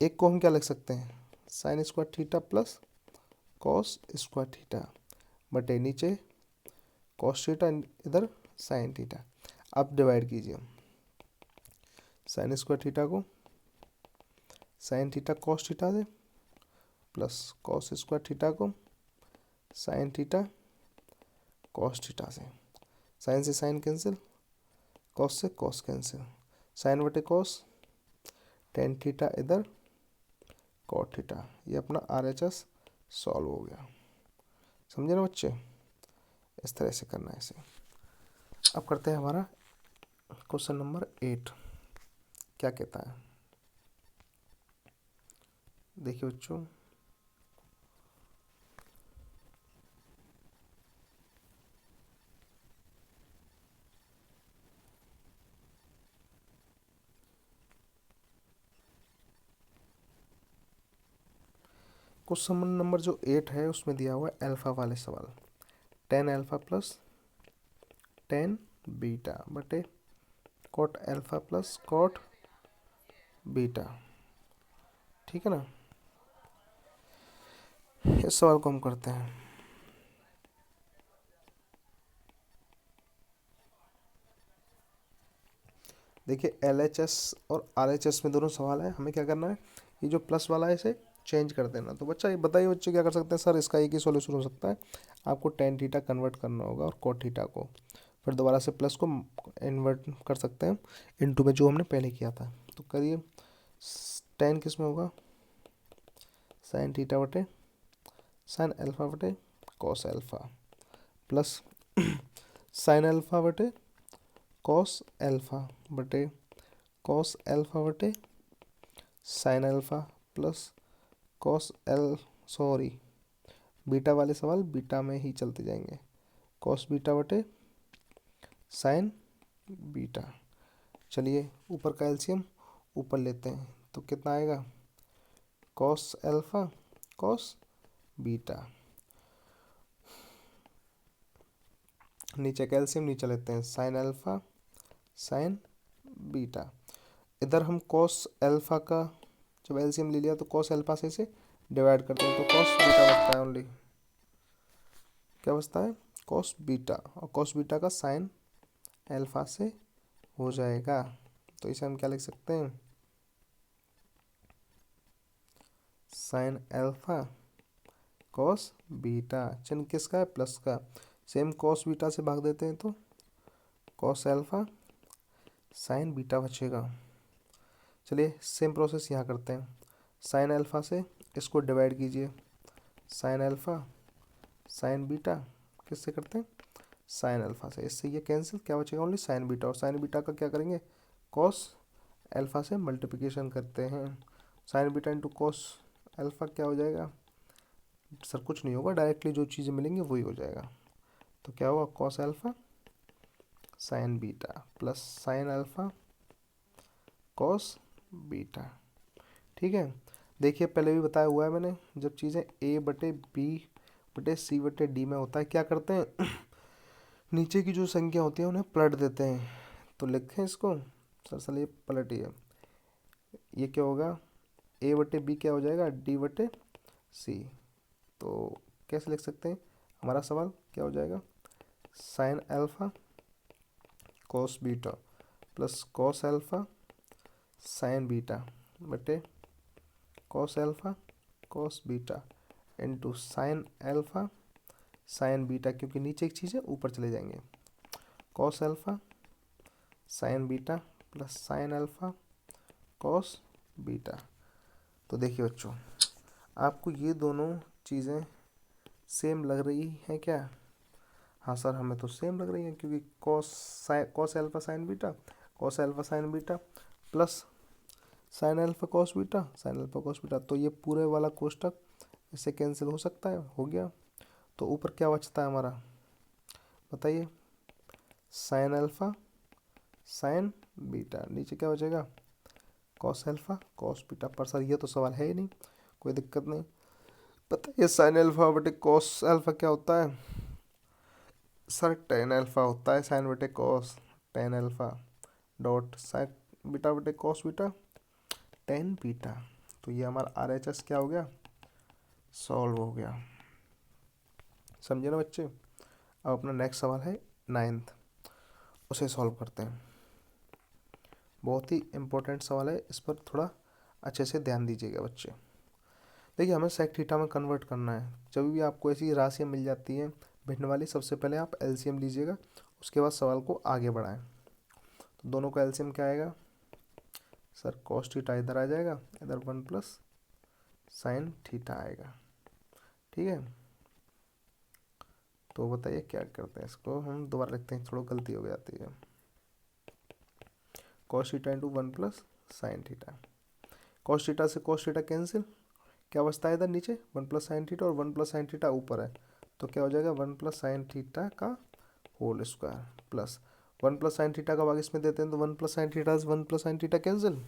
1 को हम क्या लिख सकते हैं sin² theta plus cos² theta बटे नीचे cos थीटा, इधर sin थीटा। अब डिवाइड कीजिए sin² थीटा को sin थीटा cos थीटा से प्लस cos² थीटा को sin थीटा cos थीटा से, साइन से साइन कैंसिल, कॉस से कॉस कैंसिल, साइन बटे कॉस, टेन थीटा इधर कॉट थीटा, ये अपना RHS सॉल्व हो गया। समझे ना बच्चे, इस तरह से करना है इसे। अब करते हैं हमारा क्वेश्चन नंबर 8, क्या कहता है देखिए बच्चों। क्वेश्चन नंबर जो 8 है उसमें दिया हुआ है अल्फा वाले सवाल, tan alpha plus tan beta बटे cot alpha plus cot beta. ठीक है ना। इस सवाल को हम करते हैं। देखिए LHS और RHS में दोनों सवाल है, हमें क्या करना है, ये जो प्लस वाला है इसे चेंज कर देना। तो बच्चा ये बताइए बच्चे क्या कर सकते हैं, सर इसका एक ही सॉल्यूशन हो सकता है, आपको टेन थीटा कन्वर्ट करना होगा और कॉट थीटा को, फिर दोबारा से प्लस को इन्वर्ट कर सकते हैं इनटू में जो हमने पहले किया था। तो करिए, टेन किस में होगा, साइन थीटा बटे साइन अल्फा बटे cos alpha plus sin alpha बटे कॉस अल्फा बटे कॉस अल्फा बटे sine alpha plus cos sorry beta वाले सवाल बीटा में ही चलते जाएंगे, कॉस बीटा बटे साइन बीटा। चलिए ऊपर का एलसीएम ऊपर लेते हैं तो कितना आएगा, कॉस अल्फा कॉस बीटा, नीचे का एलसीएम नीचे लेते हैं, साइन अल्फा साइन बीटा। इधर हम कॉस अल्फा का जब एलसीएम ले लिया तो कॉस अल्फा से इसे डिवाइड करते हैं तो कॉस बीटा बचता है, ओनली क्या बचता है, कॉस बीटा, और कॉस बीटा का साइन अल्फा से हो जाएगा। तो इसे हम क्या लिख सकते हैं, साइन अल्फा कॉस बीटा, चिन्ह किसका है, प्लस का, सेम कॉस बीटा से भाग देते हैं तो कॉस अल्फा साइन बीटा बचेगा। चलिए सेम प्रोसेस यहाँ करते हैं, साइन अल्फा से इसको डिवाइड कीजिए, साइन अल्फा साइन बीटा किससे करते हैं, साइन अल्फा से, इससे ये कैंसिल, क्या बचेगा ओनली साइन बीटा, और साइन बीटा का क्या करेंगे, कॉस अल्फा से मल्टीप्लिकेशन करते हैं, sign beta into cos alpha क्या हो जाएगा, सर कुछ नहीं होगा, डायरेक्टली जो चीज़ें मिलेंगी वही हो जाएगा। तो क्या होगा, cos alpha sin beta plus sin alpha cos beta. ठीक है, देखिए पहले भी बताया हुआ है मैंने, जब चीज़ें A बटे B बटे C बटे D में होता है क्या करते हैं नीचे की जो संख्या होती है उन्हें पलट देते हैं। तो लिखें इसको, सर ये पलटिए, ये क्या होगा, A बटे B क्या हो जाएगा, D बटे C। तो कैसे लिख सकते हैं, हमारा सवाल क्या हो जाएगा, sin alpha cos beta plus cos alpha sin beta बटे cos alpha cos beta into sin alpha sin beta, क्योंकि नीचे एक चीज़ है ऊपर चले जाएंगे, cos alpha sin beta plus sin alpha cos beta. तो देखिए बच्चों, आपको ये दोनों चीज़ें सेम लग रही हैं क्या, हाँ सर हमें तो सेम लग रही हैं, क्योंकि cos alpha sin beta, cos alpha sin beta plus sin alpha cos beta, sign alpha cos beta, तो ये पूरे वाला कोष्टक इससे कैंसिल हो सकता है, हो गया। तो ऊपर क्या बचता है हमारा, बताइए, साइन अल्फा साइन बीटा, नीचे क्या बचेगा, कॉस अल्फा कॉस बीटा। पर सर ये तो सवाल है ही नहीं, कोई दिक्कत नहीं, बताइए साइन अल्फा बटे कॉस अल्फा क्या होता है, सर टेन अल्फा होता है, साइन बटे cos tan alpha dot sign beta बटे कॉस बीटा टेन बीटा। तो ये हमारा RHS क्या हो गया, सॉल्व हो गया। समझे ना बच्चे। अब अपना नेक्स्ट सवाल है 9th, उसे सॉल्व करते हैं। बहुत ही इम्पोर्टेंट सवाल है, इस पर थोड़ा अच्छे से ध्यान दीजिएगा बच्चे। देखिए हमें सेक थीटा में कन्वर्ट करना है। जब भी आपको ऐसी राशियाँ मिल जाती हैं भिन्न वाली, सबसे पहले आप LCM लीजिएगा, उसके बाद सवाल को आगे बढ़ाएं। तो दोनों का LCM क्या आएगा, सर कॉस थीटा इधर आ जाएगा, इधर 1 प्लस साइन थीटा आएगा। ठीक है, तो बताइए क्या करते हैं, इसको हम दोबारा लिखते हैं, थोड़ा गलती हो जाती है, cos theta into 1 plus sine theta, cos theta से कॉस थीटा कैंसिल, क्या बचता है इधर नीचे 1 प्लस साइन थीटा, और 1 प्लस साइन थीटा ऊपर है, तो क्या हो जाएगा 1 प्लस साइन थीटा का whole square plus 1 plus sine theta का भाग इसमें देते हैं तो 1 प्लस साइन थीटा से 1 प्लस साइन थीटा कैंसिल,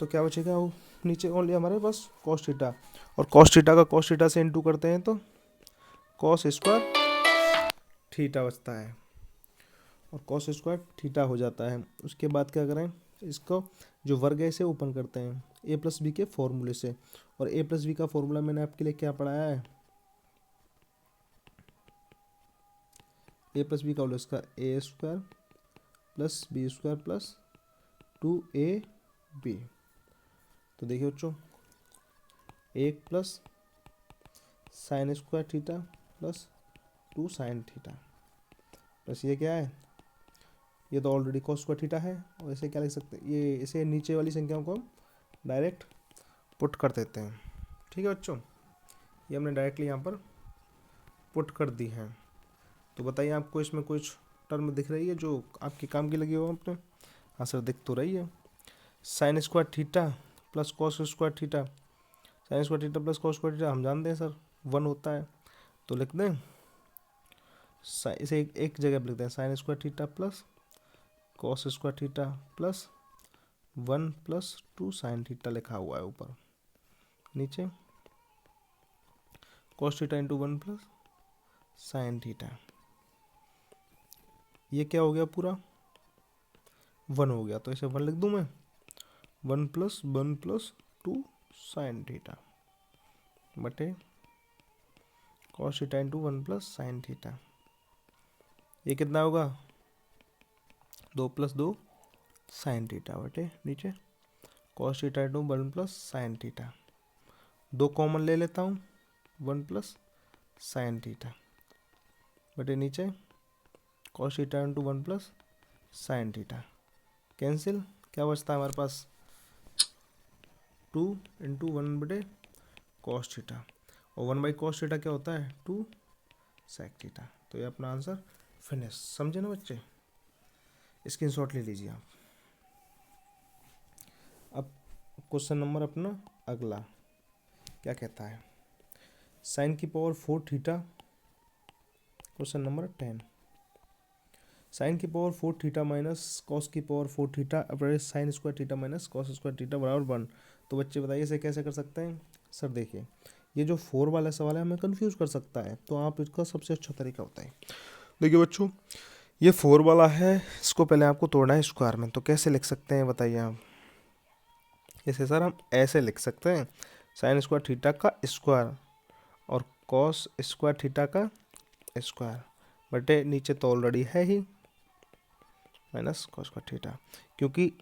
तो क्या बचेगा वो नीचे ओनली हमारे पास कॉस थीटा, और कॉस थीटा का कॉस थीटा से इंटू करते हैं तो कॉस स्क्वायर थीटा बचता है और कॉस स्क्वायर थीटा हो जाता है। उसके बाद क्या करें, इसको जो वर्ग है इसे ओपन करते हैं ए प्लस बी के फॉर्मूले से। और ए प्लस बी का फॉर्मूला मैंने आपके लिए क्या पढ़ाया है, ए प्लस बी का whole square a square plus B square plus 2ab। तो देखिए बच्चों, 1 + sine square theta plus 2 sine theta plus ये क्या है, ये तो ऑलरेडी कॉस स्क्वायर थीटा है। और इसे क्या लिख सकते हैं, ये इसे नीचे वाली संख्याओं को हम डायरेक्ट पुट कर देते हैं। ठीक है बच्चों, ये हमने डायरेक्टली यहाँ पर पुट कर दी है। तो बताइए आपको इसमें कुछ टर्म दिख रही है जो आपके काम की लगी हो आपने? हाँ सर, दिख तो रही है। Sign square theta plus cos square theta, sign square theta plus cos square theta हम जानते हैं सर 1 होता है। तो लिख दें, इसे एक जगह पर लिखते हैं, sign square theta plus cos square theta plus 1 + 2 sine theta लिखा हुआ है ऊपर। नीचे cos theta into 1 + sine theta. ये क्या हो गया, पूरा 1 हो गया। तो इसे 1 लिख दूं मैं, 1 + 1 + 2 साइन थीटा बटे cos theta into 1 + sine theta. ये कितना होगा, 2 + 2 साइन थीटा बटे नीचे cos theta into 1 + sine theta. 2 common ले लेता हूँ, 1 + साइन थीटा बटे नीचे cos theta into 1 + sine theta. Cancel, क्या बचता है हमारे पास, 2 × 1 बटे कॉस थीटा। और 1/cos थीटा क्या होता है, 2 sec थीटा। तो ये अपना आंसर फिनिश। समझे ना बच्चे, स्क्रीनशॉट ले लीजिए आप। अब क्वेश्चन नंबर अपना अगला क्या कहता है, साइन की power 4 theta. Question number 10, sine की पावर 4 थीटा माइनस कॉस की पावर 4 थीटा अपने sine square theta minus cos square theta बराबर 1। तो बच्चे बताइए इसे कैसे कर सकते हैं। सर देखिए, ये जो 4 वाला सवाल है हमें कंफ्यूज कर सकता है, तो आप इसका सबसे अच्छा तरीका होता है, देखिए बच्चों, ये 4 वाला है, इसको पहले आपको तोड़ना है स्क्वायर में। तो कैसे लिख सकते हैं बताइए आप। इसे सर हम ऐसे लिख सकते हैं, साइन स्क्वायर थीटा का स्क्वायर और कॉस स्क्वायर थीटा का स्क्वायर बटे नीचे तो ऑलरेडी है ही माइनस कॉस स्क्वायर थीटा। क्योंकि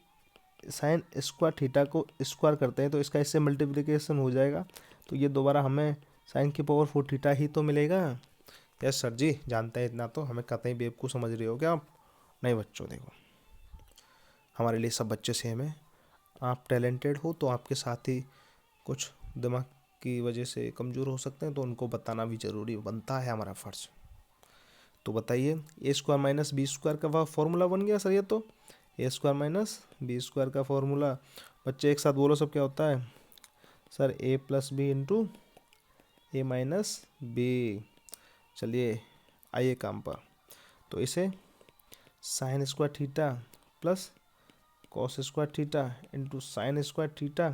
साइन स्क्वायर थीटा को स्क्वायर करते हैं तो इसका इससे मल्टीप्लिकेशन हो जाएगा, तो ये दोबारा हमें साइन की पावर 4 थीटा ही तो मिलेगा। यस सर जी, जानते हैं इतना तो, हमें कतई बेवकूफ़ समझ रहे हो क्या आप? नहीं बच्चों, देखो हमारे लिए सब बच्चे सेम है। आप टैलेंटेड हो तो आपके साथ ही कुछ दिमाग की वजह से कमज़ोर हो सकते हैं, तो उनको बताना भी ज़रूरी बनता है, हमारा फ़र्ज। तो बताइए, ए स्क्वायर माइनस बी स्क्वायर का फॉर्मूला बन गया सर ये तो, A square minus B square का फॉर्मूला। बच्चे एक साथ बोलो सब, क्या होता है सर, ए प्लस बी इंटू ए माइनस बी। चलिए आइए काम पर। तो इसे sign square theta plus cos square theta into sine square theta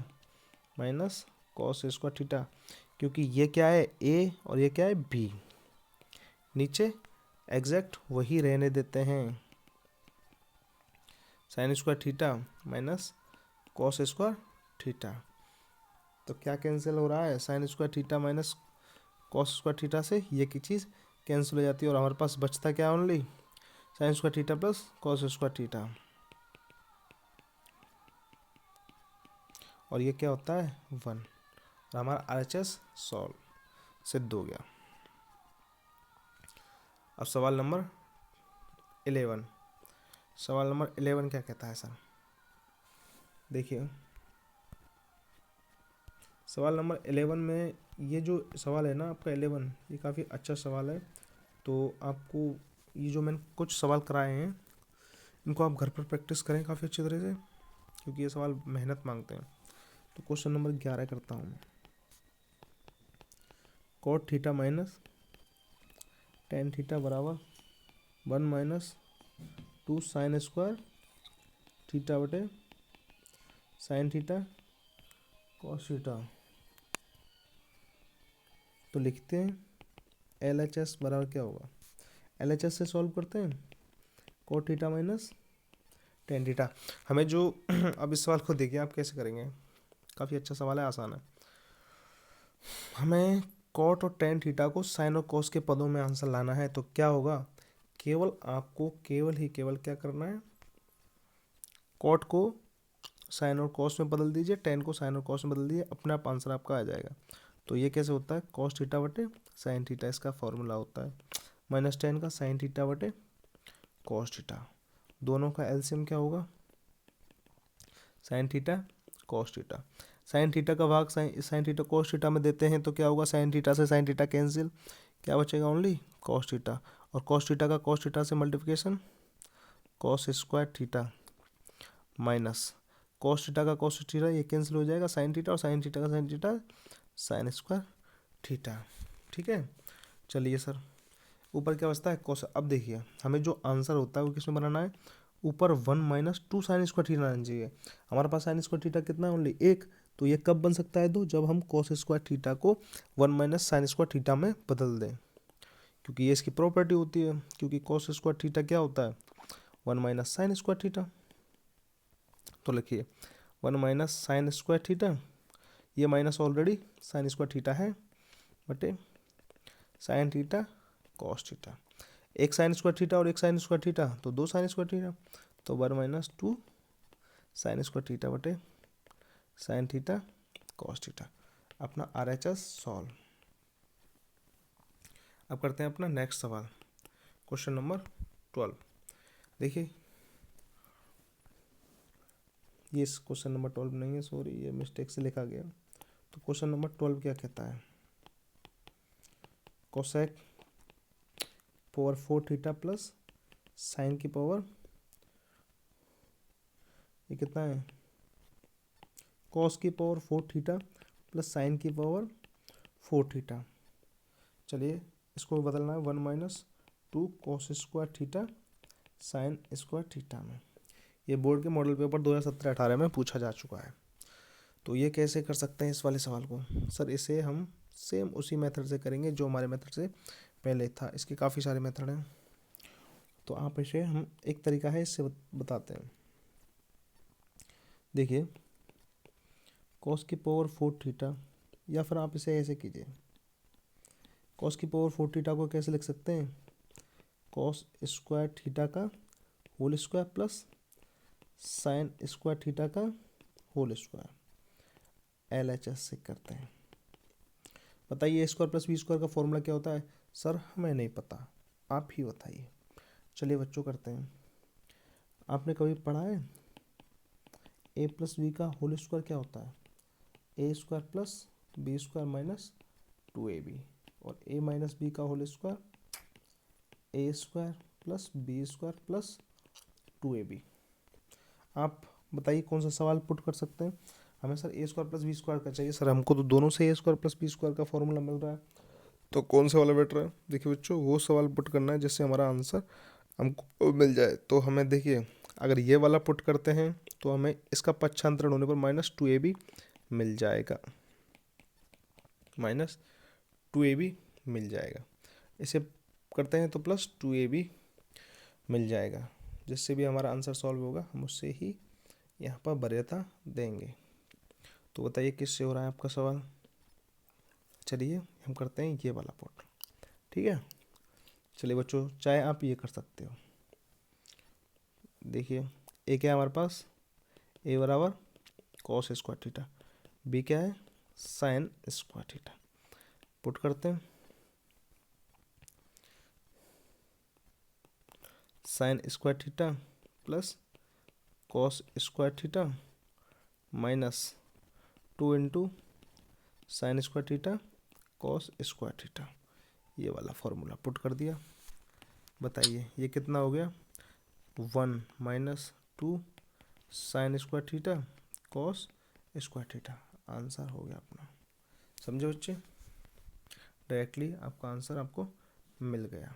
minus cos square theta, क्योंकि ये क्या है ए और ये क्या है बी, नीचे एग्जैक्ट वही रहने देते हैं, sign square theta minus cos square theta. तो क्या कैंसिल हो रहा है, sign square theta minus cos square theta से ये की चीज़ कैंसिल हो जाती है और हमारे पास बचता क्या, only sign square theta plus cos square theta. और ये क्या होता है 1, और हमारा RHS सॉल्व सिद्ध हो गया। अब सवाल नंबर 11, सवाल नंबर 11 क्या कहता है सर, देखिए सवाल नंबर 11 में ये जो सवाल है ना आपका 11, ये काफ़ी अच्छा सवाल है। तो आपको ये जो मैंने कुछ सवाल कराए हैं इनको आप घर पर प्रैक्टिस करें काफ़ी अच्छी तरह से, क्योंकि ये सवाल मेहनत मांगते हैं। तो क्वेश्चन नंबर 11 करता हूँ, cot theta minus tan theta बराबर 1 - 2 साइन स्क्वायर थीटा बटे साइन थीटा कॉस थीटा। तो लिखते हैं LHS बराबर क्या होगा, LHS से सॉल्व करते हैं, cot theta minus tan theta. हमें जो अब इस सवाल को देखिए आप कैसे करेंगे, काफ़ी अच्छा सवाल है, आसान है। हमें cot और tan थीटा को sin और cos के पदों में आंसर लाना है, तो क्या होगा, केवल आपको केवल क्या करना है, cot को sin और cos में बदल दीजिए, tan को sin और cos में बदल दीजिए, अपने आप आंसर आपका आ जाएगा। तो ये कैसे होता है, cos थीटा बटे sin थीटा इसका फॉर्मूला होता है, माइनस tan का sin थीटा बटे cos थीटा, दोनों का एलसीएम क्या होगा, sin theta cos theta. sin theta का भाग sin थीटा cos थीटा में देते हैं तो क्या होगा, sin थीटा से sin थीटा कैंसिल, क्या बचेगा, ओनली cos थीटा, और cos थीटा का cos थीटा से multiplication, cos square theta minus cos theta का cos थीटा, ये कैंसिल हो जाएगा, sin थीटा, और sin थीटा का sin theta sin square theta. ठीक है, चलिए सर ऊपर क्या बचता है cos। अब देखिए हमें जो आंसर होता है वो किसमें बनाना है, ऊपर 1 - 2 sin स्क्वायर थीटा आना चाहिए। हमारे पास sin स्क्वायर थीटा कितना है, ओनली 1, तो ये कब बन सकता है 2, जब हम cos स्क्वायर थीटा को 1 - sin स्क्वायर थीटा में बदल दें, क्योंकि ये इसकी प्रॉपर्टी होती है, क्योंकि cos स्क्वायर थीटा क्या होता है, 1 - sin स्क्वायर थीटा। तो लिखिए 1 - sin स्क्वायर थीटा, ये minus already sin square theta है बटे sin थीटा cos थीटा, एक sin स्क्वायर थीटा और एक sin स्क्वायर थीटा, तो 2 sin स्क्वायर थीटा, तो 1 - 2 sin स्क्वायर थीटा बटे sin थीटा cos थीटा, अपना RHS सॉल्व। अब करते हैं अपना नेक्स्ट सवाल, क्वेश्चन नंबर 12। देखिए ये क्वेश्चन नंबर 12 नहीं है, सॉरी ये मिस्टेक से लिखा गया। तो क्वेश्चन नंबर 12 क्या कहता है, cosec power 4 theta plus sign की पावर, ये कितना है, कॉस की पावर 4 थीटा प्लस साइन की पावर 4 थीटा। चलिए इसको बदलना है 1 - 2 cos square theta sine square theta में। ये बोर्ड के मॉडल पेपर 2017-18 में पूछा जा चुका है। तो ये कैसे कर सकते हैं इस वाले सवाल को, सर इसे हम सेम उसी मेथड से करेंगे जो हमारे मेथड से पहले था, इसके काफ़ी सारे मेथड हैं, तो आप इसे हम एक तरीका है इससे बताते हैं। देखिए cos की पावर 4 थीटा, या फिर आप इसे ऐसे कीजिए, cos की पावर 4 थीटा को कैसे लिख सकते हैं, cos स्क्वायर थीटा का whole square plus sine square theta का होल स्क्वायर, LHS से करते हैं। बताइए स्क्वायर प्लस बी स्क्वायर का फॉर्मूला क्या होता है, सर हमें नहीं पता, आप ही बताइए। चलिए बच्चों करते हैं, आपने कभी पढ़ा है a प्लस बी का होल स्क्वायर क्या होता है, ए square plus B square minus 2ab, और a माइनस बी का whole square a square plus B square plus 2ab। आप बताइए कौन सा सवाल पुट कर सकते हैं, हमें सर ए स्क्वायर प्लस बी स्क्वायर का चाहिए, सर हमको तो दोनों से ए स्क्वायर प्लस बी स्क्वायर का फॉर्मूला मिल रहा है, तो कौन सा वाला बेटर है। देखिए बच्चों वो सवाल पुट करना है जिससे हमारा आंसर हमको मिल जाए। तो हमें देखिए अगर ये वाला पुट करते हैं तो हमें इसका पक्षांतरण होने पर -2ab मिल जाएगा, -2ab मिल जाएगा। इसे करते हैं तो +2ab मिल जाएगा, जिससे भी हमारा आंसर सॉल्व होगा हम उससे ही यहाँ पर वरीयता देंगे। तो बताइए किससे हो रहा है आपका सवाल। चलिए हम करते हैं ये वाला पुट, ठीक है। चलिए बच्चों चाहे आप ये कर सकते हो, देखिए ए क्या है हमारे पास, ए बराबर cos स्क्वायर थीटा, बी क्या है साइन स्क्वायर थीटा, पुट करते हैं sign square theta plus cos square theta minus 2 × sine square theta cos square theta, ये वाला फॉर्मूला पुट कर दिया। बताइए ये कितना हो गया, 1 - 2 sine square theta cos square theta, answer हो गया अपना। समझे बच्चे, डायरेक्टली आपका आंसर आपको मिल गया।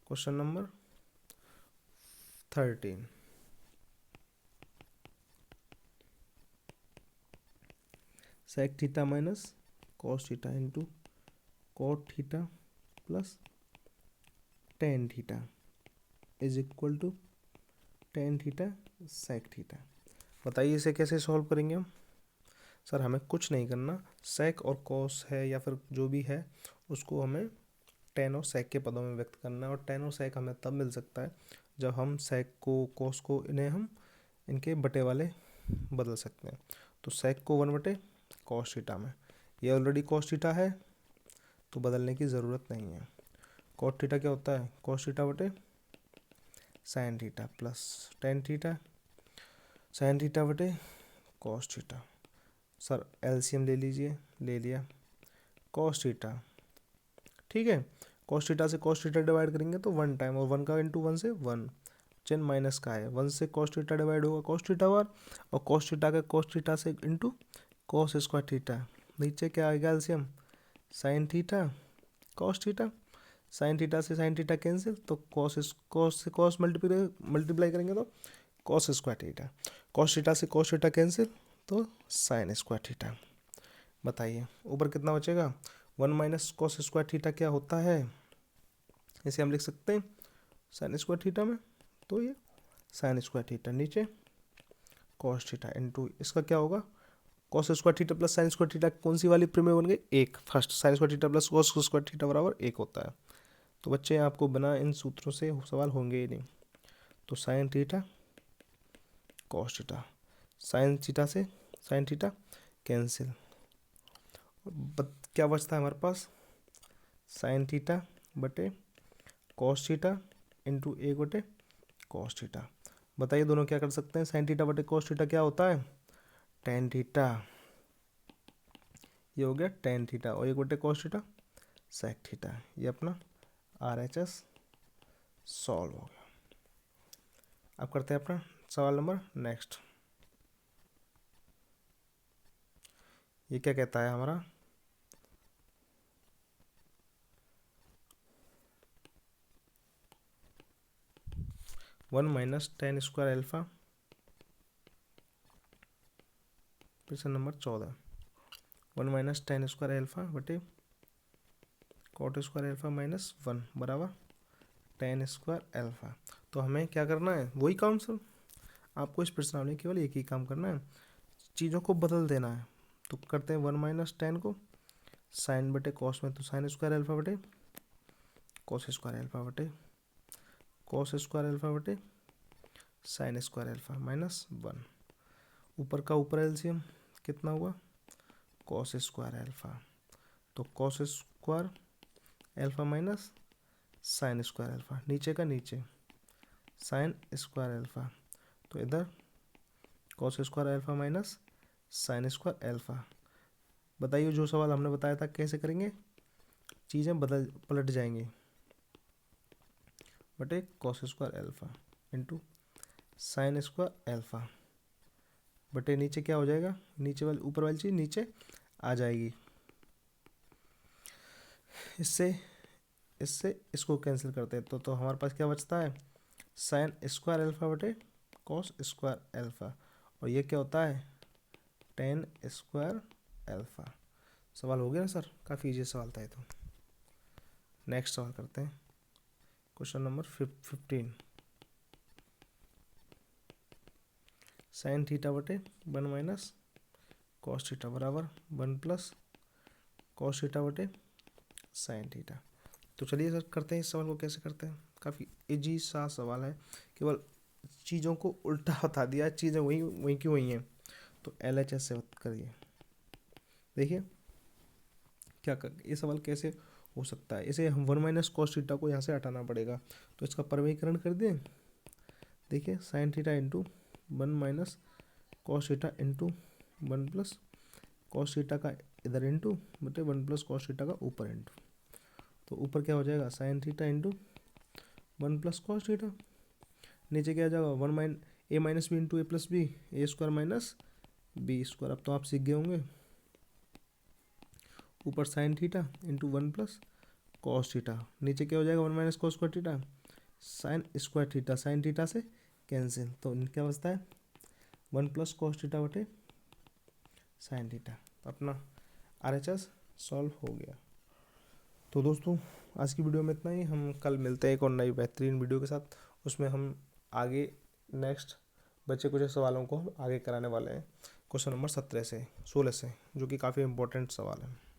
Question number 13, sec theta minus cos theta into cot theta plus tan theta is equal to tan theta sec theta. बताइए इसे कैसे सॉल्व करेंगे हम। सर हमें कुछ नहीं करना, सेक और कॉस है या फिर जो भी है उसको हमें टेन और सेक के पदों में व्यक्त करना है। और टेन और सेक हमें तब मिल सकता है जब हम सेक को कॉस को इन्हें हम इनके बटे वाले बदल सकते हैं। तो सेक को 1 बटे कॉस थीटा में, ये ऑलरेडी कॉस थीटा है तो बदलने की ज़रूरत नहीं है। कॉस थीटा क्या होता है, कॉस थीटा बटे sine theta plus tan theta sine theta बटे कॉस थीटा। सर एलसीएम ले लीजिए, ले लिया कॉस थीटा, ठीक है। कॉस थीटा से कॉस थीटा डिवाइड करेंगे तो 1 टाइम, और 1 का इंटू 1 से 1, चिन्ह माइनस का है, 1 से कॉस थीटा डिवाइड होगा कॉस थीटा बार, और कॉस थीटा का कॉस थीटा से इंटू कॉस स्क्वायर थीटा। नीचे क्या आएगा LCM, sign theta cos theta, sine theta से साइन थीटा कैंसिल, तो कॉस से कॉस मल्टीप्लाई करेंगे तो cos square theta, cos theta से कॉस थीटा कैंसिल तो साइन स्क्वायर थीटा। बताइए ऊपर कितना बचेगा, 1 माइनस कॉस स्क्वायर थीटा क्या होता है, इसे हम लिख सकते हैं साइन स्क्वायर थीटा में, तो ये साइन स्क्वायर थीटा नीचे कॉस थीटा इंटू इसका क्या होगा cos square theta plus sine square theta, कौन सी वाली प्रीमियर बन गई, एक, first sign square theta plus cos square theta बराबर 1 होता है। तो बच्चे आपको बिना इन सूत्रों से सवाल होंगे ही नहीं। तो sign theta cos theta, sine theta से साइन थीटा कैंसिल, क्या बचता है हमारे पास, साइन थीटा बटे कॉस थीटा इंटू 1 बटे कॉस थीटा। बताइए दोनों क्या कर सकते हैं, साइन थीटा बटे कॉस थीटा क्या होता है, टेन थीटा, ये हो गया टेन थीटा, और 1 बटे कॉस थीटा सेक थीटा। ये अपना RHS सॉल्व हो गया। अब करते हैं अपना सवाल नंबर नेक्स्ट। ये क्या कहता है हमारा, one minus ten square alpha, question number 14, 1 minus ten square alpha बटे कॉट स्क्वायर एल्फा माइनस 1 बराबर टेन स्क्वायर एल्फा। तो हमें क्या करना है, वही काम सर, आपको इस प्रश्नावली केवल एक ही काम करना है, चीज़ों को बदल देना है। तो करते हैं 1 माइनस टेन को साइन बटे कॉस में, तो साइन स्क्वायर एल्फा बटे कॉस स्क्वायर एल्फा बटे कॉस स्क्वायर एल्फा बटे साइन स्क्वायर एल्फा माइनस 1, ऊपर का ऊपर एलसीएम कितना हुआ कॉस स्क्वायर एल्फा, तो cos square alpha minus sine square alpha, नीचे का नीचे साइन स्क्वायर एल्फा, तो इधर cos square alpha minus sine square alpha. बताइए जो सवाल हमने बताया था कैसे करेंगे, चीज़ें पलट जाएंगी, बटे cos square alpha into sine square alpha बटे नीचे क्या हो जाएगा, नीचे वाली ऊपर वाली चीज़ नीचे आ जाएगी, इससे इससे इसको कैंसिल करते हैं तो हमारे पास क्या बचता है, साइन स्क्वायर एल्फा बटे कॉस स्क्वायर एल्फा, और ये क्या होता है टेन स्क्वायर एल्फा। सवाल हो गया ना सर, काफ़ी इजी सवाल था ये तो। नेक्स्ट सवाल करते हैं, क्वेश्चन नंबर 15, साइन थीटा बटे 1 माइनस कॉस थीटा बराबर 1 प्लस कॉस थीटा बटे साइन थीटा। तो चलिए सर करते हैं इस सवाल को, कैसे करते हैं, काफ़ी इजी सा सवाल है, केवल चीज़ों को उल्टा बता दिया, चीज़ें वही की वही हैं। तो LHS से करिए, देखिए क्या कर, ये सवाल कैसे हो सकता है, इसे हम 1 माइनस कॉस थीटा को यहाँ से हटाना पड़ेगा, तो इसका परिवहीकरण कर दें। देखिए sign theta into 1 minus cos theta into 1 plus cos theta का इधर इंटू बटे 1 प्लस कॉस थीटा का ऊपर इंटू, तो ऊपर क्या हो जाएगा sign theta into 1 plus cos theta, नीचे क्या आ जाएगा 1 mine A minus B into A plus B, A square minus B square. अब तो आप सीख गए होंगे, ऊपर sign theta into 1 plus cos theta, नीचे क्या हो जाएगा 1 minus cos square theta, sign square theta, sine theta से कैंसिल, तो क्या बचता है 1 प्लस कॉस थीटा बटे साइन थीटा। अपना RHS सॉल्व हो गया। तो दोस्तों आज की वीडियो में इतना ही। हम कल मिलते हैं एक और नई बेहतरीन वीडियो के साथ। उसमें हम आगे नेक्स्ट बच्चे कुछ सवालों को हम आगे कराने वाले हैं, क्वेश्चन नंबर 17 से 16 से, जो कि काफ़ी इंपॉर्टेंट सवाल है।